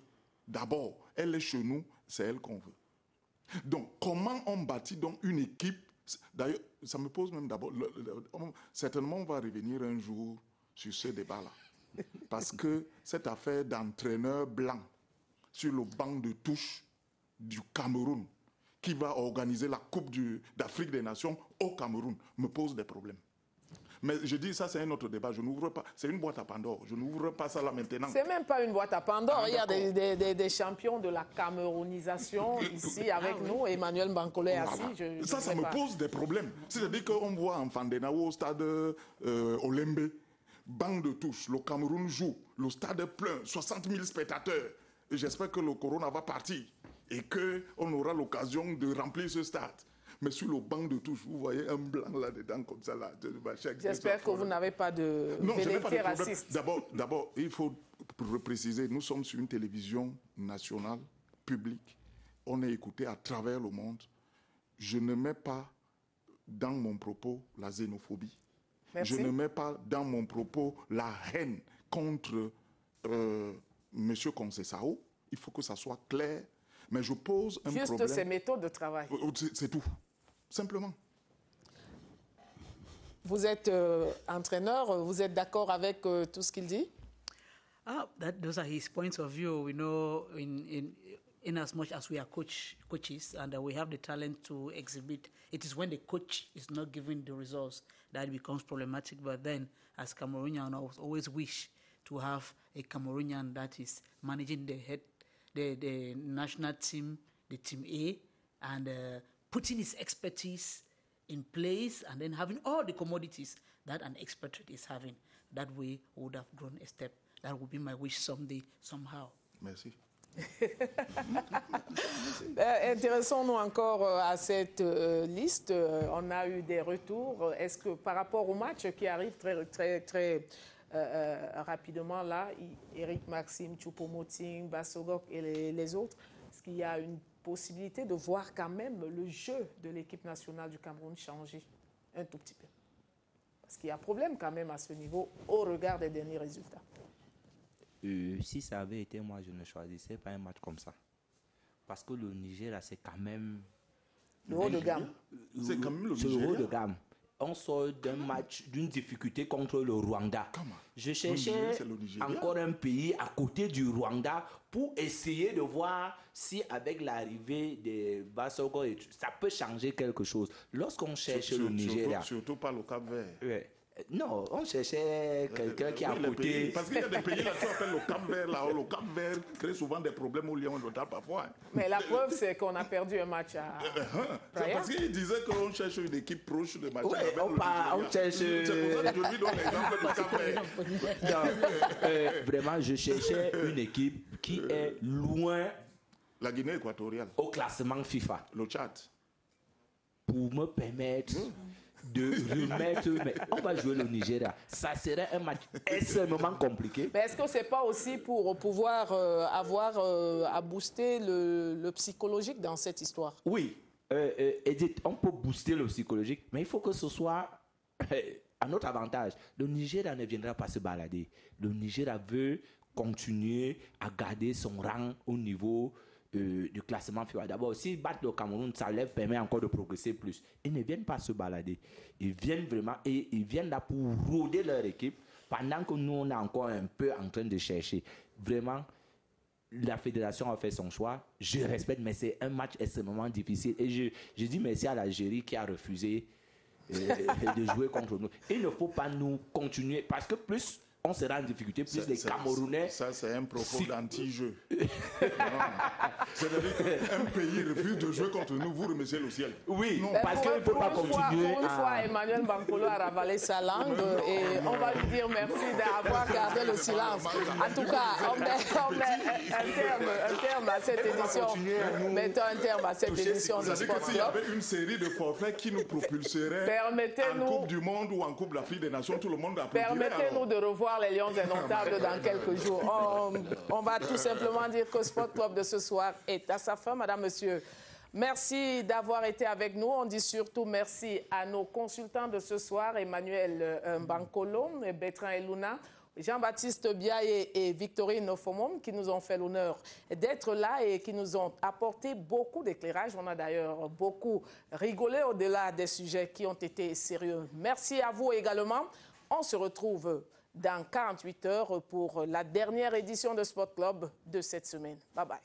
D'abord, elle est chez nous, c'est elle qu'on veut. Donc, comment on bâtit donc une équipe? D'ailleurs, ça me pose même d'abord... Certainement, on va revenir un jour sur ce débat-là. Parce que cette affaire d'entraîneur blanc sur le banc de touche du Cameroun, qui va organiser la Coupe d'Afrique des Nations au Cameroun, me pose des problèmes. Mais je dis, ça c'est un autre débat, je n'ouvre pas, c'est une boîte à Pandore, je n'ouvre pas ça là maintenant. C'est même pas une boîte à Pandore, il y a des champions de la camerounisation ici avec nous, Emmanuel Bankole est assis. Ça me pose des problèmes. C'est-à-dire qu'on voit en Fandenao au stade Olembe, banc de touche, le Cameroun joue, le stade est plein, 60 000 spectateurs. Et j'espère que le corona va partir et qu'on aura l'occasion de remplir ce stade. Mais sur le banc de touche, vous voyez un blanc là-dedans comme ça. Là. J'espère que vous n'avez pas de velléité raciste. D'abord, il faut préciser, nous sommes sur une télévision nationale, publique. On est écouté à travers le monde. Je ne mets pas dans mon propos la xénophobie. Merci. Je ne mets pas dans mon propos la haine contre M. Conceição. Il faut que ça soit clair. Mais je pose un problème. Juste ses méthodes de travail. C'est tout. Simplement. Vous êtes entraîneur, vous êtes d'accord avec tout ce qu'il dit? Those are his points of view. We know in as much as we are coaches and we have the talent to exhibit, it is when the coach is not giving the results that becomes problematic. But then, as Cameroonian, I always wish to have a Cameroonian that is managing the national team, the team A, and putting his expertise in place and then having all the commodities that an expatriate is having. That way, we would have grown a step. That would be my wish someday, somehow. Merci. Intéressons-nous encore à cette liste. On a eu des retours. Est-ce que par rapport au match qui arrive très rapidement là, Eric Maxime, Choupo-Moting, Bassogok et les autres, est-ce qu'il y a une possibilité de voir quand même le jeu de l'équipe nationale du Cameroun changer un tout petit peu? Parce qu'il y a problème quand même à ce niveau au regard des derniers résultats. Si ça avait été moi, je ne choisissais pas un match comme ça. Parce que le Niger, c'est quand même... Le haut de gamme. C'est quand même le Niger. Le haut de gamme. On sort d'un match, d'une difficulté contre le Rwanda. Je cherchais encore un pays à côté du Rwanda pour essayer de voir si avec l'arrivée des Bassoko, ça peut changer quelque chose. Lorsqu'on cherche le Nigeria... Surtout pas le Cap-Vert. Ouais. Non, on cherchait quelqu'un qui est à côté. Parce qu'il y a des pays là qui appellent le Cap-Vert. Le Cap-Vert crée souvent des problèmes au Lion d'Ottawa parfois. Mais la preuve, c'est qu'on a perdu un match à c'est parce qu'il disait qu'on cherche une équipe proche de match. Oui, on cherche... C'est pour ça que je lui donne l'exemple du Cap-Vert. Vraiment, je cherchais une équipe qui est loin... La Guinée équatoriale. Au classement FIFA. Le Tchad. Pour me permettre... de remettre, mais on va jouer le Nigeria. Ça serait un match extrêmement compliqué. Mais est-ce que c'est pas aussi pour pouvoir avoir à booster le psychologique dans cette histoire? Oui, Edith, on peut booster le psychologique, mais il faut que ce soit à notre avantage. Le Nigeria ne viendra pas se balader. Le Nigeria veut continuer à garder son rang au niveau du classement FIFA. D'abord, s'ils battent le Cameroun, ça leur permet encore de progresser plus. Ils ne viennent pas se balader. Ils viennent vraiment, et ils viennent là pour rôder leur équipe pendant que nous, on est encore un peu en train de chercher. Vraiment, la fédération a fait son choix. Je respecte, mais c'est un match extrêmement difficile. Et je dis merci à l'Algérie qui a refusé de jouer contre nous. Il ne faut pas nous continuer, parce que plus on sera en difficulté, plus les Camerounais... Ça, c'est un propos d'anti-jeu. C'est-à-dire qu'un pays refuse de jouer contre nous, vous remerciez le ciel. Oui, non, parce qu'il ne peut pas continuer. Pour une fois, Emmanuel Bankolo a ravalé sa langue et on va lui dire merci d'avoir gardé le silence. En tout cas, on met un terme à cette édition. Mettons un terme à cette édition de Sport Club. S'il y avait une série de forfaits qui nous propulserait en Coupe du Monde ou en Coupe d'Afrique des Nations, tout le monde applaudirait. Permettez-nous de revoir les Lions indomptables dans quelques jours. On va tout simplement dire que Sport Club de ce soir est à sa fin, madame, monsieur. Merci d'avoir été avec nous. On dit surtout merci à nos consultants de ce soir, Emmanuel Bankolo, Bertrand Eluna, Jean-Baptiste Biaye et Victorine Ofomom, qui nous ont fait l'honneur d'être là et qui nous ont apporté beaucoup d'éclairage. On a d'ailleurs beaucoup rigolé au-delà des sujets qui ont été sérieux. Merci à vous également. On se retrouve dans 48 heures pour la dernière édition de Sport Club de cette semaine. Bye bye.